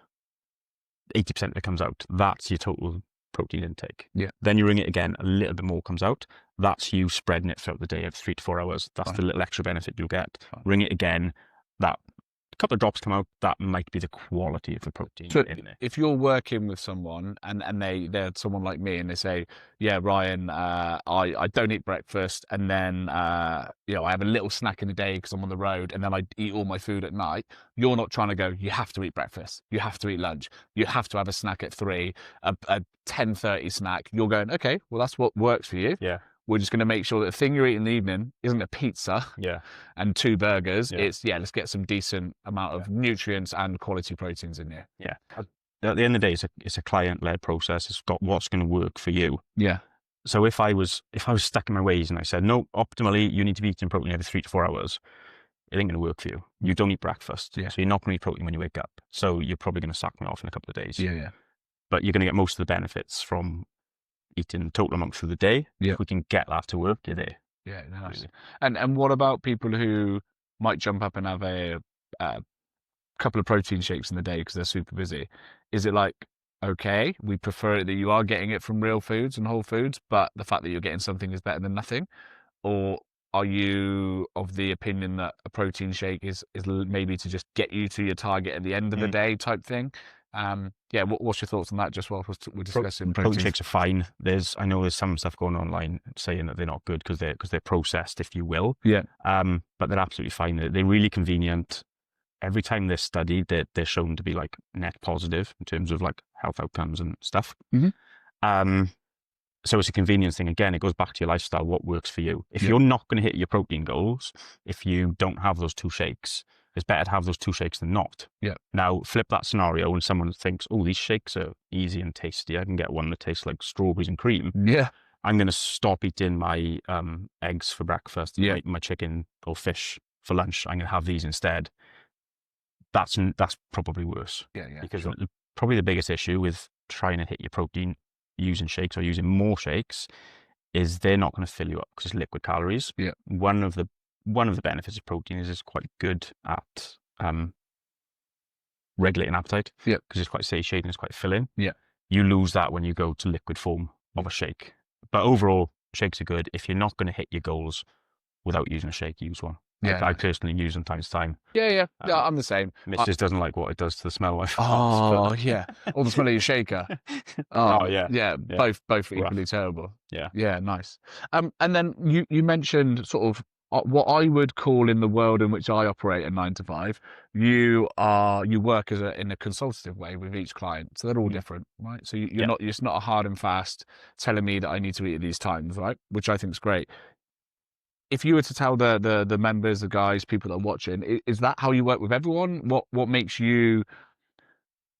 80% of it comes out. That's your total protein intake. Yeah. Then you wring it again, a little bit more comes out. That's you spreading it throughout the day every 3 to 4 hours. That's the little extra benefit you'll get. Wring it again. That a couple of drops come out, that might be the quality of the protein in there. If you're working with someone and they're someone like me and they say, yeah, Ryan, I don't eat breakfast and then I have a little snack in the day because I'm on the road and then I eat all my food at night, you're not trying to go, you have to eat breakfast, you have to eat lunch, you have to have a snack at 3, a 10:30 snack. You're going, okay, well, that's what works for you. Yeah. We're just going to make sure that the thing you're eating in the evening isn't a pizza and 2 burgers. Yeah. It's, let's get some decent amount of nutrients and quality proteins in there. Yeah. At the end of the day, it's a client-led process. It's got what's going to work for you. Yeah. So if I was stuck in my ways and I said, no, optimally, you need to be eating protein every 3 to 4 hours, it ain't going to work for you. You don't eat breakfast. Yeah. So you're not going to eat protein when you wake up. So you're probably going to sack me off in a couple of days. Yeah. But you're going to get most of the benefits from eating total amount through the day. Yeah. If we can get that to work, you're there. Yeah, nice. Really. And what about people who might jump up and have a couple of protein shakes in the day because they're super busy? Is it like, okay, we prefer it that you are getting it from real foods and whole foods, but the fact that you're getting something is better than nothing? Or are you of the opinion that a protein shake is maybe to just get you to your target at the end of the day type thing? Yeah, what's your thoughts on that? Just while we're discussing Protein protein. shakes are fine. I know there's some stuff going online saying that they're not good because they're processed, if you will. Yeah. But they're absolutely fine. They're really convenient. Every time they're studied, they're shown to be like net positive in terms of like health outcomes and stuff. Mm-hmm. So it's a convenience thing. Again, it goes back to your lifestyle, what works for you. If Yeah. you're not going to hit your protein goals, if you don't have those 2 shakes, it's better to have those 2 shakes than not. Yeah. Now, flip that scenario when someone thinks, oh, these shakes are easy and tasty. I can get one that tastes like strawberries and cream. Yeah. I'm going to stop eating my eggs for breakfast, Yeah. my chicken or fish for lunch. I'm going to have these instead. That's probably worse. Yeah. Because Sure. probably the biggest issue with trying to hit your protein using shakes or using more shakes is they're not going to fill you up because it's liquid calories. Yeah. One of the benefits of protein is it's quite good at regulating appetite. Yeah. Because it's quite satiating, it's quite filling. Yeah. You lose that when you go to liquid form of a shake. But overall, shakes are good. If you're not going to hit your goals without using a shake, use one. Yeah. I personally use them time to time. Yeah. I'm the same. Mrs. doesn't like what it does to the smell of my Oh, farts, yeah. Or the smell of your shaker. Oh, yeah. Yeah. Both equally terrible. Yeah. Yeah, nice. And then you mentioned sort of what I would call in the world in which I operate a 9 to 5. You work in a consultative way with each client, so they're all different, right? So you're not, it's not a hard and fast telling me that I need to eat at these times, right? Which I think is great. If you were to tell the members, the guys, people that are watching, is that how you work with everyone? What makes you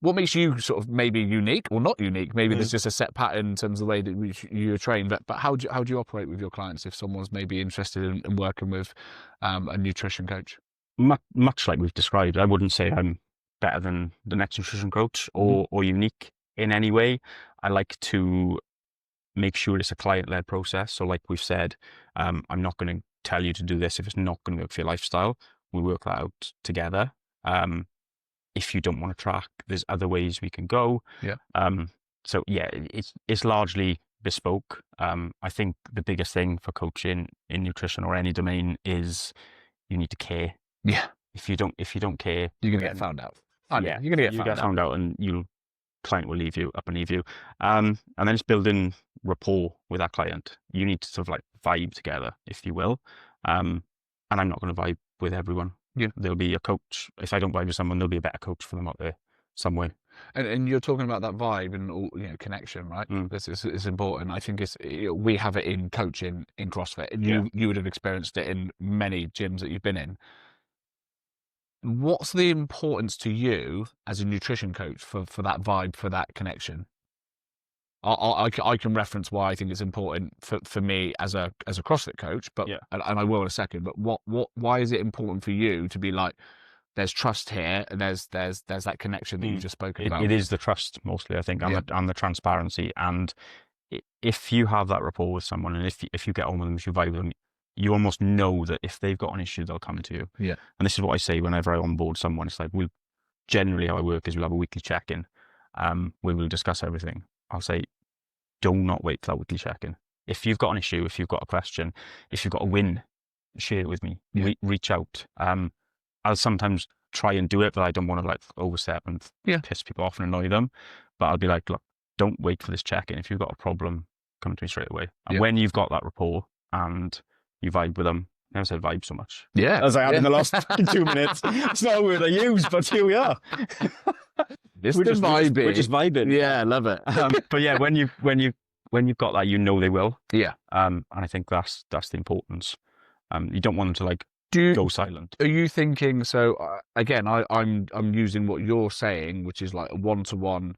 sort of maybe unique or not unique? Maybe there's just a set pattern in terms of the way that you're trained. But how do you operate with your clients if someone's maybe interested in working with a nutrition coach? Much like we've described, I wouldn't say I'm better than the next nutrition coach or unique in any way. I like to make sure it's a client-led process. So like we've said, I'm not going to tell you to do this if it's not going to work for your lifestyle. We work that out together. If you don't want to track, there's other ways we can go. Yeah. So yeah, it's largely bespoke. I think the biggest thing for coaching in nutrition or any domain is you need to care. Yeah. If you don't care, you're gonna get found out. Yeah, you're gonna get found out, and client will leave you up and leave you. And then it's building rapport with that client. You need to sort of like vibe together, if you will. And I'm not going to vibe with everyone. Yeah. There'll be a coach. If I don't vibe with someone, there'll be a better coach for them out there somewhere. And you're talking about that vibe and all, connection, right? This is important. I think we have it in coaching in CrossFit, and you would have experienced it in many gyms that you've been in. What's the importance to you as a nutrition coach for that vibe, for that connection? I can reference why I think it's important for me as a CrossFit coach, but and I will in a second. But why is it important for you to be like, there's trust here, and there's that connection that you just spoken about? It is the trust mostly, I think, and the transparency. And if you have that rapport with someone, and if you get on with them, if you vibe with them, you almost know that if they've got an issue, they'll come to you. Yeah. And this is what I say whenever I onboard someone. It's like, generally how I work is we'll have a weekly check-in, where we'll discuss everything. I'll say, do not wait for that weekly check-in. If you've got an issue, if you've got a question, if you've got a win, share it with me. Reach out. I'll sometimes try and do it, but I don't want to like overstep and piss people off and annoy them. But I'll be like, look, don't wait for this check-in. If you've got a problem, come to me straight away. And when you've got that rapport and you vibe with them, I never said vibe so much. Yeah. As I had in the last 2 minutes. It's not a word I use, but here we are. We're just vibing. Yeah, I love it. But yeah, when you've got that, you know they will. Yeah. And I think that's the importance. You don't want them to like go silent. Are you thinking, so again, I'm using what you're saying, which is like a one-to-one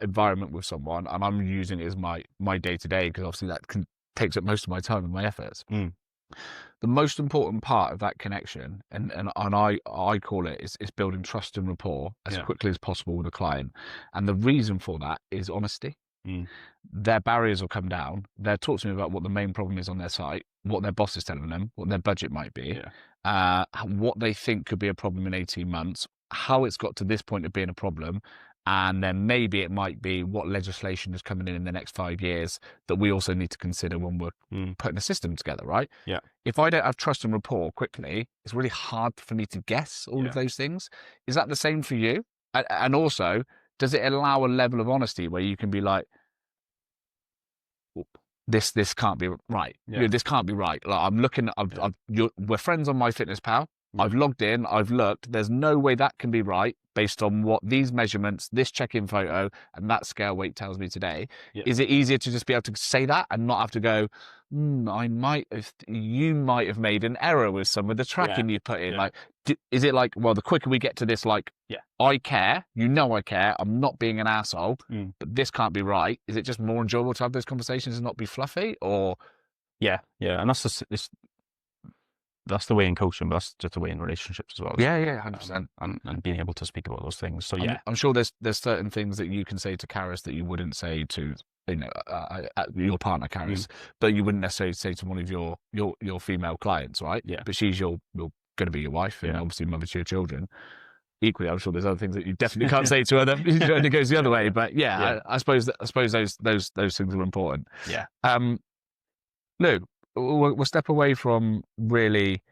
environment with someone, and I'm using it as my day to day, because obviously takes up most of my time and my efforts. The most important part of that connection, and I call it, is building trust and rapport as quickly as possible with a client. And the reason for that is honesty. Their barriers will come down. They'll talk to me about what the main problem is on their site, what their boss is telling them, what their budget might be, what they think could be a problem in 18 months, how it's got to this point of being a problem, and then maybe it might be what legislation is coming in the next 5 years that we also need to consider when we're putting a system together, right? Yeah. If I don't have trust and rapport quickly, it's really hard for me to guess all of those things. Is that the same for you? And also, does it allow a level of honesty where you can be like, this can't be right. This can't be right. Like, I'm looking, we're friends on MyFitnessPal. I've logged in, I've looked. There's no way that can be right based on what these measurements, this check-in photo, and that scale weight tells me today. Is it easier to just be able to say that and not have to go, you might have made an error with some of the tracking you put in? Like, is it like, well, the quicker we get to this, like, I care, I care, I'm not being an asshole, but this can't be right. Is it just more enjoyable to have those conversations and not be fluffy? Or and that's the way in coaching, but that's just the way in relationships as well. 100%. And being able to speak about those things. So I'm sure there's certain things that you can say to Karis that you wouldn't say to your partner, Karis, but you wouldn't necessarily say to one of your female clients, right? But she's going to be your wife, and obviously mother to your children. Equally, I'm sure there's other things that you definitely can't say to her that it goes the other way. But I suppose those things are important. Lou, we'll step away from really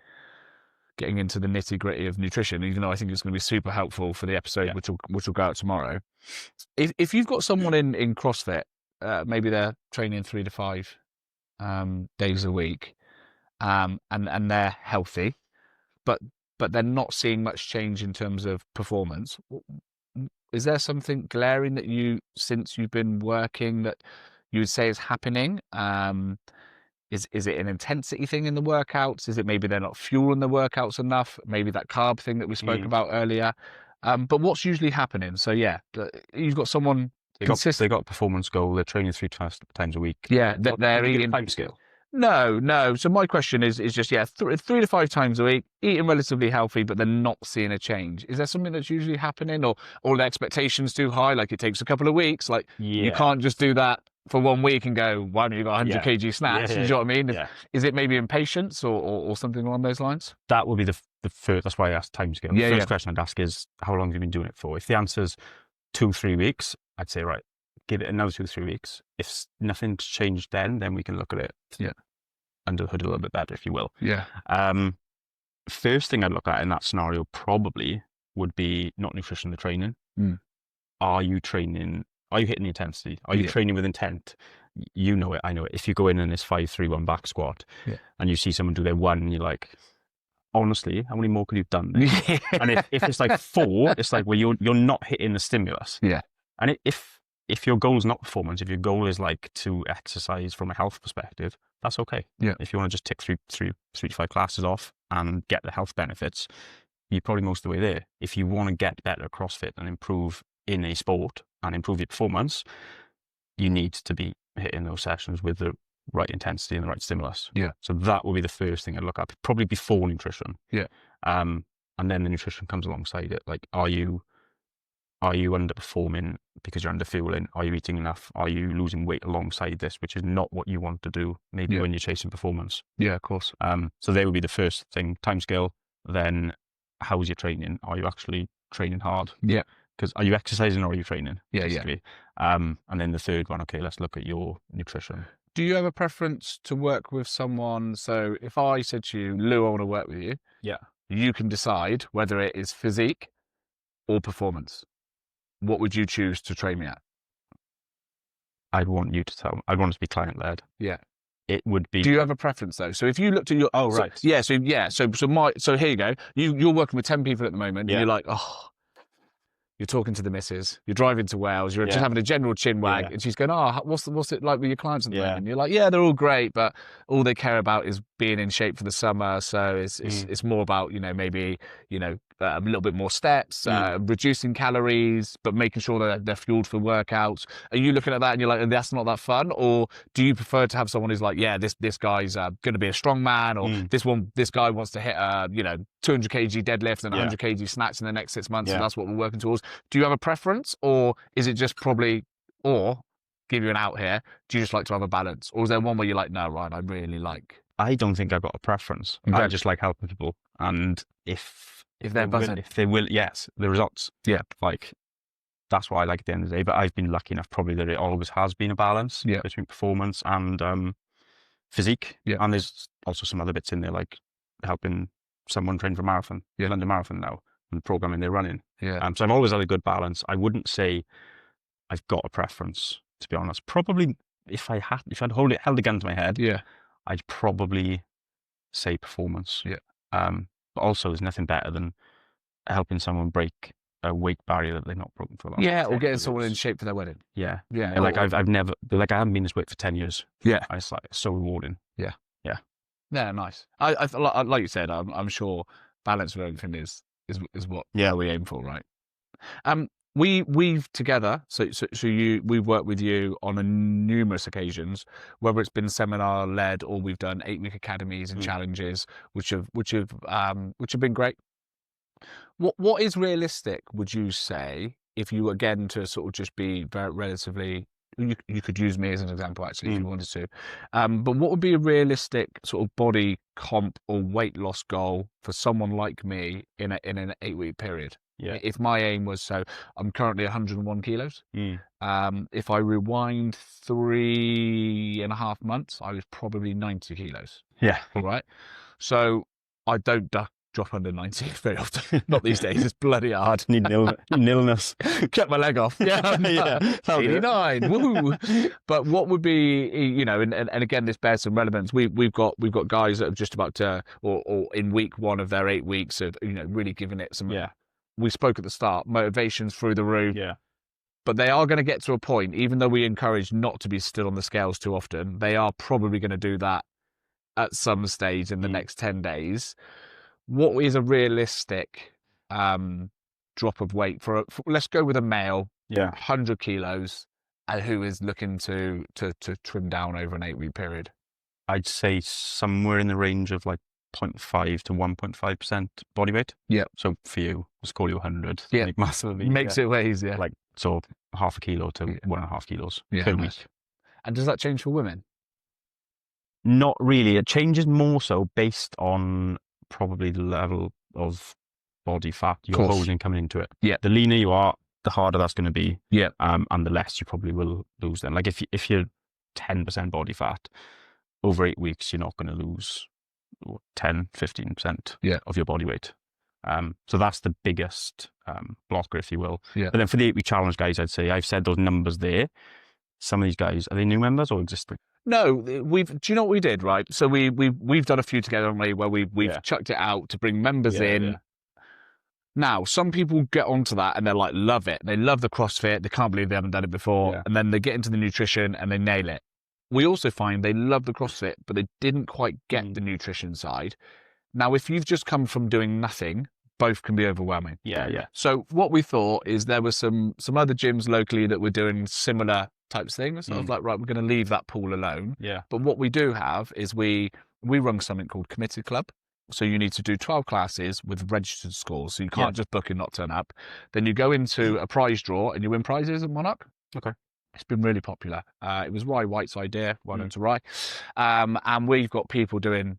getting into the nitty gritty of nutrition, even though I think it's going to be super helpful for the episode, which will go out tomorrow. If you've got someone in CrossFit, maybe they're training 3 to 5 days a week, and they're healthy, but they're not seeing much change in terms of performance. Is there something glaring that since you've been working, that you would say is happening? Is it an intensity thing in the workouts? Is it maybe they're not fueling the workouts enough? Maybe that carb thing that we spoke about earlier. But what's usually happening? So you've got someone they got a performance goal. They're training 3 times a week. They're eating time scale. No. So my question is just 3 to 5 times a week, eating relatively healthy, but they're not seeing a change. Is there something that's usually happening, or the expectations too high? Like, it takes a couple of weeks. Like, you can't just do that for 1 week and go, why don't you got 100 kg snatch? You know what I mean? Is it maybe impatience or something along those lines? That would be the first. That's why I asked time scale. The first question I'd ask is, how long have you been doing it for? If the answer's 2-3 weeks, I'd say, right, give it another 2-3 weeks. If nothing's changed, then we can look at it under the hood a little bit better, if you will. First thing I'd look at in that scenario probably would be not nutrition, the training. Are you training? Are you hitting the intensity? Are you training with intent? You know it, I know it. If you go in and it's 5-3-1 back squat, and you see someone do their 1, and you're like, honestly, how many more could you have done there? And if it's like 4, it's like, well, you're not hitting the stimulus. And if your goal is not performance, if your goal is like to exercise from a health perspective, that's okay. If you want to just tick 3 to 5 classes off and get the health benefits, you're probably most of the way there. If you want to get better at CrossFit and improve in a sport and improve your performance, you need to be hitting those sessions with the right intensity and the right stimulus. So that will be the first thing I'd look at, probably before nutrition. And then the nutrition comes alongside it. Like, are you underperforming because you're underfueling? Are you eating enough? Are you losing weight alongside this, which is not what you want to do, maybe when you're chasing performance? Of course. So they would be the first thing. Timescale. Then, how's your training? Are you actually training hard? Because are you exercising or are you training? And then the third one, okay, let's look at your nutrition. Do you have a preference to work with someone? So if I said to you, Lou, I want to work with you, you can decide whether it is physique or performance. What would you choose to train me at? I'd want you to tell me. I'd want it to be client-led. It would be. Do you have a preference though? So if you looked at your So here you go. You're working with 10 people at the moment, and you're like, you're talking to the missus, you're driving to Wales, you're just having a general chin wag, and she's going, what's it like with your clients at the moment? And you're like, they're all great, but all they care about is being in shape for the summer. So it's more about, maybe, a little bit more steps, reducing calories, but making sure that they're fueled for workouts. Are you looking at that and you're like, that's not that fun? Or do you prefer to have someone who's like, yeah, this guy's going to be a strong man, or this guy wants to hit 200 kg deadlift and 100 kg snatch in the next 6 months, and that's what we're working towards? Do you have a preference, or is it just probably, or give you an out here, do you just like to have a balance? Or is there one where you're like, no, Ryan, I really like... I don't think I've got a preference. Okay. I just like helping people. And if they're buzzing. If they will, yes, the results. Yeah. Like, that's what I like at the end of the day. But I've been lucky enough probably that it always has been a balance between performance and physique. Yeah. And there's also some other bits in there, like helping someone train for marathon, London Marathon now, and programming their running. Yeah. So I've always had a good balance. I wouldn't say I've got a preference, to be honest. Probably if I'd held a gun to my head, I'd probably say performance. Yeah. But also there's nothing better than helping someone break a weight barrier that they've not broken for a long time. Or getting someone in shape for their wedding. Yeah. Like I've never, like I haven't been this weight for 10 years. Yeah. And it's like so rewarding. Yeah. Yeah. Yeah, nice. I like you said, I'm sure balance of everything is what we aim for, right? We've together, we've worked with you on numerous occasions, whether it's been seminar led or we've done 8-week academies and challenges, which have been great. What is realistic, would you say, if you again to sort of just be very relatively, you could use me as an example actually if you wanted to, but what would be a realistic sort of body comp or weight loss goal for someone like me in an 8-week period? Yeah. If my aim was, so I'm currently 101 kilos. If I rewind 3.5 months, I was probably 90 kilos. Yeah. All right. So I don't drop under 90 very often. Not these days. It's bloody hard. Need nilness. Cut my leg off. Yeah. 89. Woo. But what would be, and again, this bears some relevance. We've got guys that are just about to, or in week 1 of their 8 weeks of, really giving it some. Yeah. We spoke at the start, motivation's through the roof. Yeah. But they are going to get to a point, even though we encourage not to be stood on the scales too often, they are probably going to do that at some stage in the next 10 days. What is a realistic drop of weight for let's go with a male, 100 kilos, and who is looking to trim down over an 8-week period? I'd say somewhere in the range of like 0.5 to 1.5% body weight. Yeah. So for you, let's call you 100. Yeah. Like massively. Makes it way easier. Like, so 0.5 kilo to 1.5 kilos per week. And does that change for women? Not really. It changes more so based on probably the level of body fat you're holding coming into it. Yeah. The leaner you are, the harder that's going to be. Yeah. And the less you probably will lose then. Like if you're 10% body fat, over 8 weeks, you're not going to lose 10, 15% of your body weight. So that's the biggest blocker, if you will. Yeah. But then for the 8-week challenge guys, I'd say I've said those numbers there. Some of these guys, are they new members or existing? No, do you know what we did, right? So we've done a few together, haven't we, where we've chucked it out to bring members in. Yeah. Now, some people get onto that and they're like, love it. They love the CrossFit. They can't believe they haven't done it before. Yeah. And then they get into the nutrition and they nail it. We also find they love the CrossFit, but they didn't quite get the nutrition side. Now, if you've just come from doing nothing, both can be overwhelming. Yeah. So what we thought is there were some other gyms locally that were doing similar types of things. So I was like, right, we're going to leave that pool alone. Yeah. But what we do have is we run something called Committed Club. So you need to do 12 classes with registered scores. So you can't just book and not turn up. Then you go into a prize draw and you win prizes at Monarch. Okay. It's been really popular. It was Rye White's idea. Well done to Rye. And we've got people doing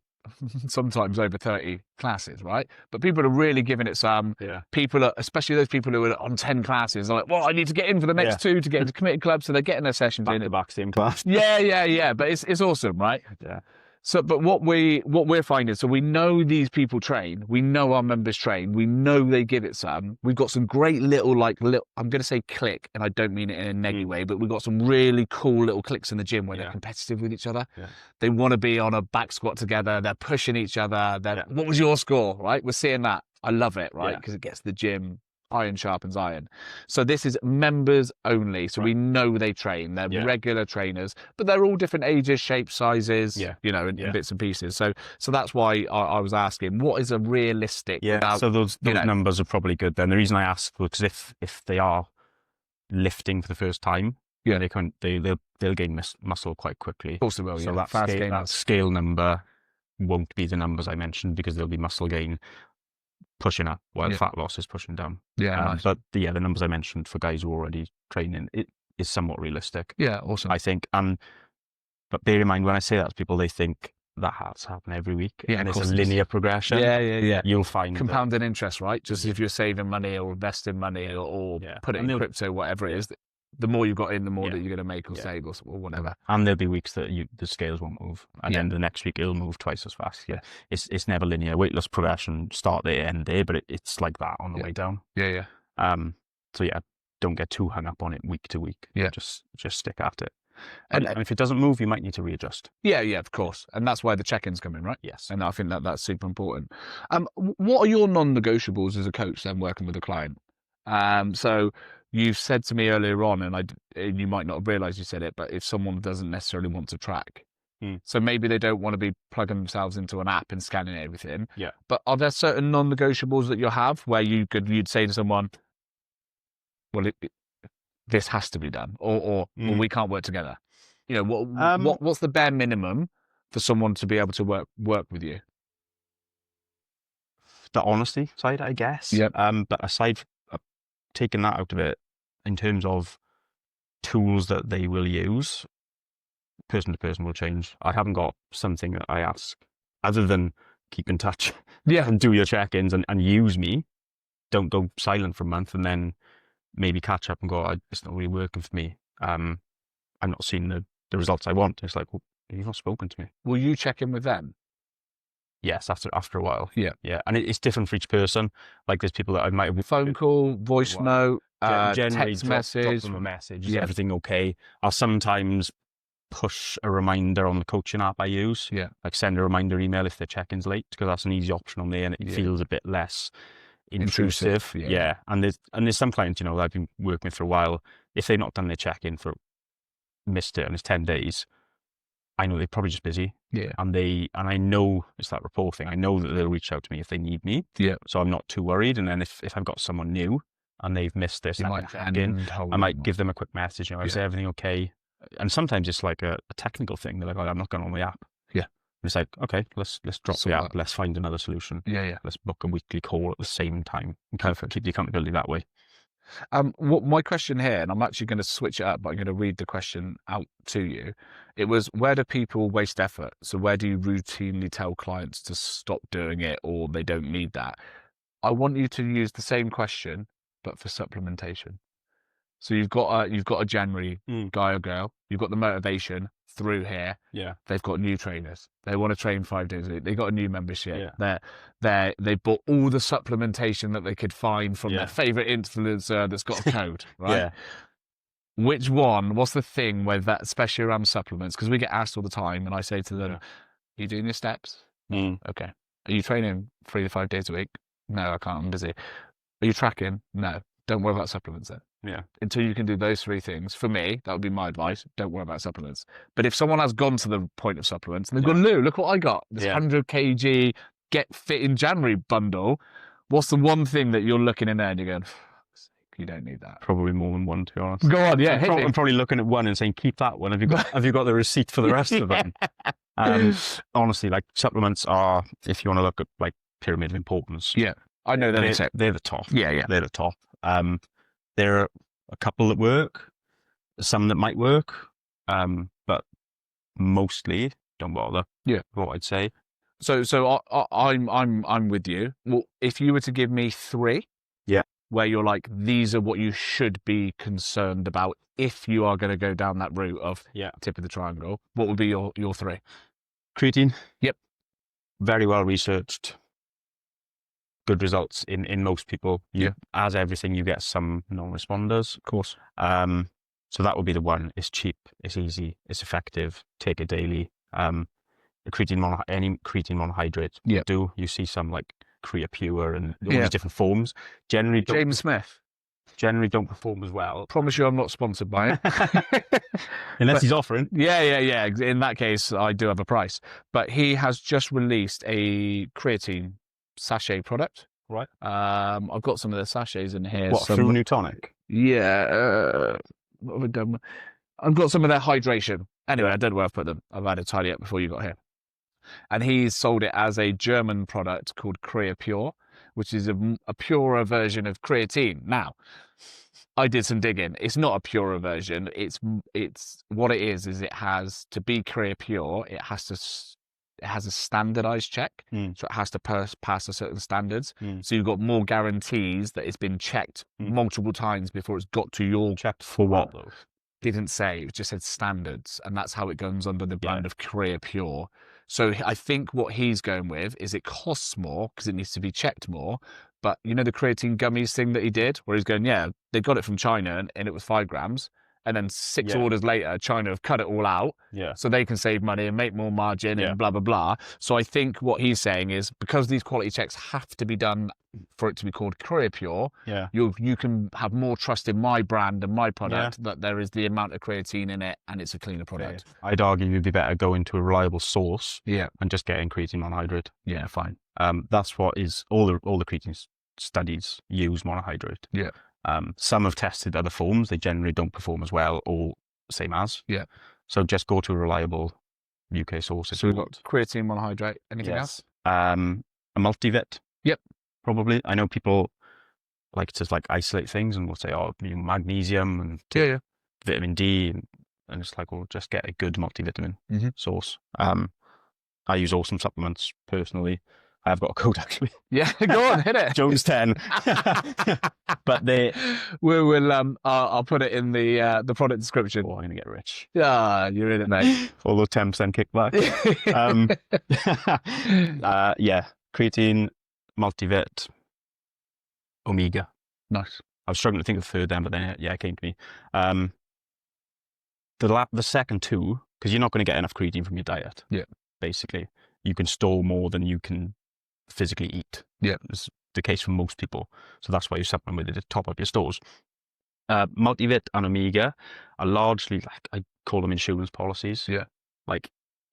sometimes over 30 classes, right? But people are really giving it some. Yeah. People are, especially those people who are on 10 classes, are like, well, I need to get in for the next 2 to get into Committed Club. So they're getting their sessions in. Back to back, same class. Yeah. But it's awesome, right? Yeah. So, but what we're finding, so we know these people train, we know our members train, we know they give it some. We've got some great little, I'm going to say click, and I don't mean it in a negative way, but we've got some really cool little clicks in the gym where they're competitive with each other. Yeah. They want to be on a back squat together. They're pushing each other. What was your score, right? We're seeing that. I love it, right? Because it gets the gym iron sharpens iron. So this is members only. So we know they train. They're Yeah. regular trainers, but they're all different ages, shapes, sizes, Yeah. and bits and pieces. So that's why I was asking, what is a realistic? Yeah. Without, So those numbers are probably good then. The reason I ask was because if they are lifting for the first time, they'll gain muscle quite quickly. Of course they will. So Yeah. that scale number won't be the numbers I mentioned, because there'll be muscle gain pushing up while fat loss is pushing down. Yeah, nice. But the numbers I mentioned for guys who are already training, it is somewhat realistic. Yeah, awesome. I think. But bear in mind, when I say that to people, they think that has to happen every week. Yeah, and of it's course a linear progression. Yeah. You'll find compounding interest, right? Just if you're saving money or investing money or put it in crypto, whatever it is, the more you've got in, the more that you're going to make or save or whatever. And there'll be weeks that the scales won't move, and then the next week it'll move twice as fast. Yeah, it's never linear. Weight loss progression, start there, end there, but it's like that on the way down. Yeah. So don't get too hung up on it week to week. Yeah, just stick at it. And if it doesn't move, you might need to readjust. Yeah, of course. And that's why the check-ins come in, right? Yes. And I think that's super important. What are your non-negotiables as a coach then, working with a client? So you've said to me earlier on, and you might not have realized you said it, but if someone doesn't necessarily want to track, so maybe they don't want to be plugging themselves into an app and scanning everything. Yeah. But are there certain non-negotiables that you'll have where you'd say to someone, well, this has to be done, or we can't work together? What's the bare minimum for someone to be able to work with you? The honesty side, I guess. Yep. But aside from taking that out of it, in terms of tools that they will use, person to person will change. I haven't got something that I ask, other than keep in touch and do your check-ins and use me. Don't go silent for a month and then maybe catch up and go, it's not really working for me. I'm not seeing the results I want. It's like, well, you've not spoken to me. Will you check in with them? Yes, after a while. Yeah. And it's different for each person. Like, there's people that I might have... Phone call, voice note, text message. Drop them a message. Is everything okay? I'll sometimes push a reminder on the coaching app I use. Yeah. Like, send a reminder email if their check-in's late, because that's an easy option on there, and it feels a bit less intrusive. Yeah. And there's some clients, that I've been working with for a while. If they've not done their check-in missed it and it's 10 days, I know they're probably just busy. Yeah. And I know it's that rapport thing. I know that they'll reach out to me if they need me. Yeah. So I'm not too worried. And then if I've got someone new and they've missed their second check-in, I might give them a quick message. Is everything okay? And sometimes it's like a technical thing. They're like, I'm not going on the app. Yeah. And it's like, okay, let's drop the app. Let's find another solution. Yeah. Let's book a weekly call at the same time and kind of keep the accountability that way. What my question here, and I'm actually going to switch it up, but I'm going to read the question out to you. It was, where do people waste effort? So where do you routinely tell clients to stop doing it, or they don't need that? I want you to use the same question, but for supplementation. So you've got a January guy or girl. You've got the motivation through here. Yeah. They've got new trainers. They want to train 5 days a week. They got a new membership. Yeah. They bought all the supplementation that they could find from their favorite influencer that's got a code, right? Yeah. What's the thing where that, especially around supplements, because we get asked all the time, and I say to them, are you doing your steps? Okay. Are you training 3 to 5 days a week? No, I can't. I'm busy. Are you tracking? No. Don't worry about supplements then. Yeah. Until you can do those 3 things, for me, that would be my advice. Don't worry about supplements. But if someone has gone to the point of supplements and they've gone, Lou, look what I got. This 100 kg Get Fit in January bundle. What's the one thing that you're looking in there and you're going, you don't need that? Probably more than one, to be honest. Go on, yeah. I'm probably looking at one and saying, keep that one. Have you got the receipt for the rest of them? Honestly, like, supplements are, if you want to look at like pyramid of importance. Yeah. I know they're the top. Yeah. They're the top. There are a couple that work, some that might work, but mostly don't bother. Yeah, what I'd say. So I'm with you. Well, if you were to give me 3, where you're like, these are what you should be concerned about if you are going to go down that route of tip of the triangle, what would be your 3? Creatine. Yep. Very well researched. Good results in most people. As everything, you get some non-responders. Of course. So that would be the one. It's cheap, it's easy, it's effective. Take it daily. Any creatine monohydrate will do. You see some like Create Pure and all Yeah. these different forms, generally James Smith. don't perform as well. Promise you I'm not sponsored by it. Unless But he's offering. yeah. In that case, I do have a price. But he has just released a creatine sachet product. Right. I've got some of the sachets in here. What, through New Tonic? Yeah. What have I done? I've got some of their hydration. Anyway, I don't know where I've put them. I've had to tidy up before you got here. And he's sold it as a German product called Create Pure, which is a purer version of creatine. Now, I did some digging. It's not a purer version. It's what it is it has to be Create Pure. It has a standardized check, so it has to pass a certain standards. So you've got more guarantees that it's been checked multiple times before it's got to your checked for what though? Didn't say. It just said standards, and that's how it goes under the brand of Create Pure. So I think what he's going with is it costs more because it needs to be checked more. But you know the creatine gummies thing that he did, where he's going, yeah, they got it from China and it was 5 grams. And then 6 orders later, China have cut it all out. Yeah. So they can save money and make more margin and blah, blah, blah. So I think what he's saying is because these quality checks have to be done for it to be called Create Pure, you can have more trust in my brand and my product that there is the amount of creatine in it and it's a cleaner product. I'd argue you'd be better going to a reliable source and just getting creatine monohydrate. Yeah, fine. That's what is all the creatine studies use monohydrate. Yeah. Some have tested other forms. They generally don't perform as well or same as. Yeah. So just go to a reliable UK source. So we've got creatine monohydrate. Anything else? A multivit. Yep. Probably. I know people like to isolate things and will say, oh, magnesium and vitamin D. And it's like, well, just get a good multivitamin source. I use awesome supplements personally. I've got a code actually. Yeah, go on, hit it. Jones 10. But I'll put it in the product description. Oh, I'm gonna get rich. Yeah, you're in it, mate. Although 10% kickback. Creatine, multivit, omega. Nice. I was struggling to think of the third then, but then it came to me. The second two, because you're not going to get enough creatine from your diet. Yeah. Basically, you can store more than you can physically eat. Yeah. It's the case for most people. So that's why you supplement with it to top up your stores. Multivit and omega are largely I call them insurance policies. Yeah.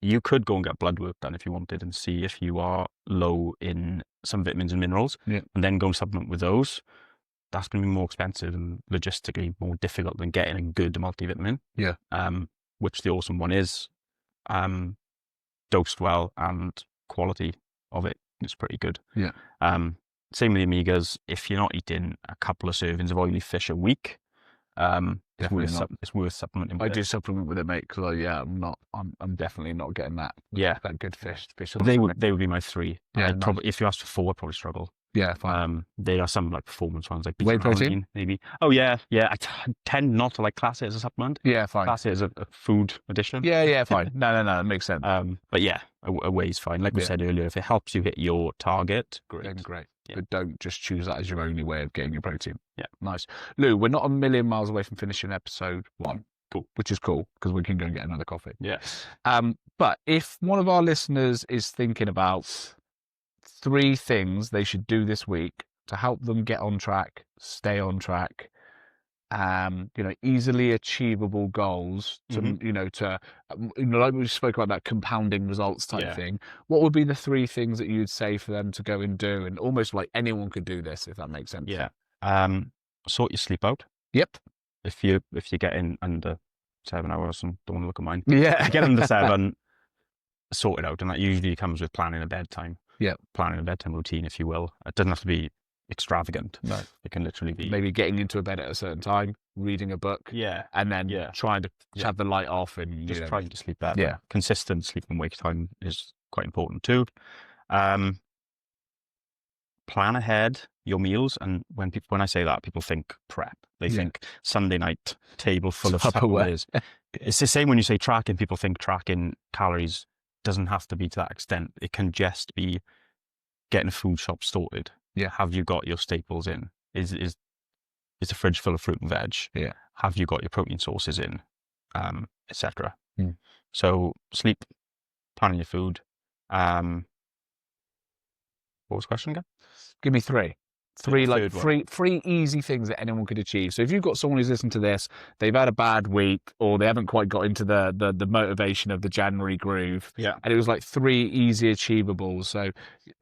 You could go and get blood work done if you wanted and see if you are low in some vitamins and minerals, and then go and supplement with those. That's going to be more expensive and logistically more difficult than getting a good multivitamin. Yeah. Which the awesome one is. Dosed well and quality of it is pretty good. Yeah. Same with the omegas. If you're not eating a couple of servings of oily fish a week, it's worth supplementing with I do supplement with it, mate, because I'm definitely not getting that. Yeah. That good fish. They would be my 3. Yeah. Probably, if you asked for 4, I'd probably struggle. Yeah, fine. There are some performance ones like whey protein, maybe. Oh yeah. I tend not to class it as a supplement. Yeah, fine. Class it as a food addition. Yeah, fine. No, it makes sense. But yeah, a whey's fine. Like we said earlier, if it helps you hit your target, great. Then great. Yeah. But don't just choose that as your only way of getting your protein. Yeah, nice. Lou, we're not a million miles away from finishing episode 1. Cool. Which is cool because we can go and get another coffee. Yeah. But if one of our listeners is thinking about 3 things they should do this week to help them get on track, stay on track, easily achievable goals to, like we spoke about that compounding results type thing. What would be the 3 things that you'd say for them to go and do? And almost like anyone could do this, if that makes sense. Yeah. Sort your sleep out. Yep. If you're getting under 7 hours, and don't want to look at mine. Yeah. Get under 7, sort it out. And that usually comes with planning a bedtime. Yeah. Planning a bedtime routine, if you will. It doesn't have to be extravagant. No. It can literally be maybe getting into a bed at a certain time, reading a book. Yeah. And then trying to have the light off and just trying to sleep better. Yeah. Consistent sleep and wake time is quite important too. Plan ahead your meals, and when I say that, people think prep. They think Sunday night table full of Tupperwares. It's the same when you say tracking. People think tracking calories doesn't have to be to that extent. It can just be getting a food shop sorted. Yeah. Have you got your staples in? Is the fridge full of fruit and veg? Yeah. Have you got your protein sources in? Etc. So sleep, planning your food. What was the question again? Give me three. The Like third one. three easy things that anyone could achieve. So if you've got someone who's listened to this, they've had a bad week or they haven't quite got into the motivation of the January groove. Yeah. And it was like three easy achievables. So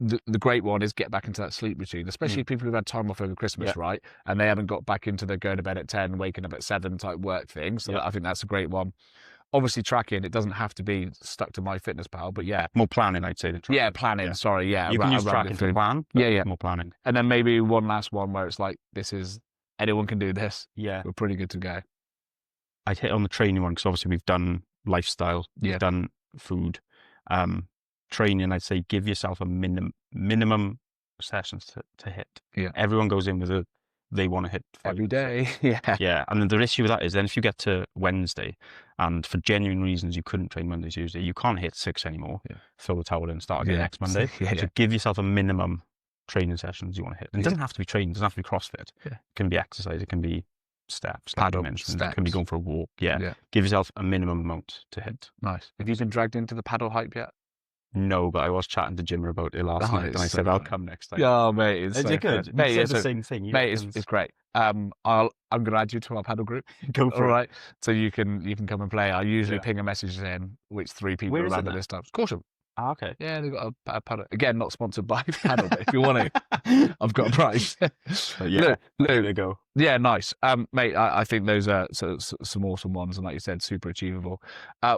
the great one is get back into that sleep routine, especially people who've had time off over Christmas, right? And they haven't got back into the going to bed at 10, waking up at 7 type work thing. So I think that's a great one. Obviously tracking, it doesn't have to be stuck to MyFitnessPal, but yeah. More planning, I'd say, than tracking. Yeah, planning, sorry, yeah. You can use tracking to plan, but more planning. And then maybe one last one where it's like, anyone can do this. Yeah. We're pretty good to go. I'd hit on the training one because obviously we've done lifestyle, we've done food. Training, I'd say give yourself a minimum sessions to hit. Yeah. Everyone goes in with they want to hit every day. Yeah. And the issue with that is then if you get to Wednesday and for genuine reasons you couldn't train Monday, Tuesday, you can't hit 6 anymore. Throw the towel in and start again next Monday. So give yourself a minimum training sessions you want to hit. And it doesn't have to be training, it doesn't have to be CrossFit. It can be exercise, it can be steps, paddle, it can be going for a walk. Give yourself a minimum amount to hit. Nice. Have you been dragged into the paddle hype yet? No, but I was chatting to Jimmer about it last night, and I said I'll come next time. Oh, mate, it's so good. Mate, it's the same thing. Mate, it's great. I'm going to add you to our paddle group. Go for it. Right, so you can come and play. I usually ping a message in which 3 people are around at this time. Caution. Ah, okay. Yeah, they've got a paddle. Again, not sponsored by paddle, but if you want to, I've got a price. There you go. Yeah, nice. Mate, I think those are some awesome ones, and like you said, super achievable.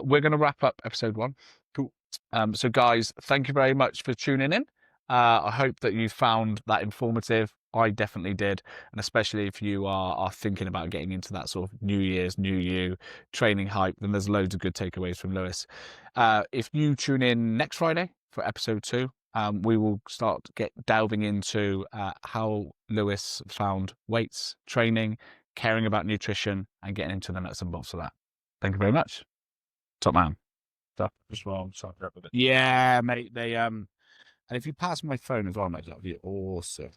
We're going to wrap up episode 1. Cool. So guys, thank you very much for tuning in. I hope that you found that informative. I definitely did. And especially if you are thinking about getting into that sort of New Year's, New You training hype, then there's loads of good takeaways from Lewis. If you tune in next Friday for episode 2, we will start delving into how Lewis found weights, training, caring about nutrition, and getting into the nuts and bolts of that. Thank you very much. Top man. As well, sorry for a bit. Yeah, mate. And if you pass my phone as well, mate, that'd be awesome.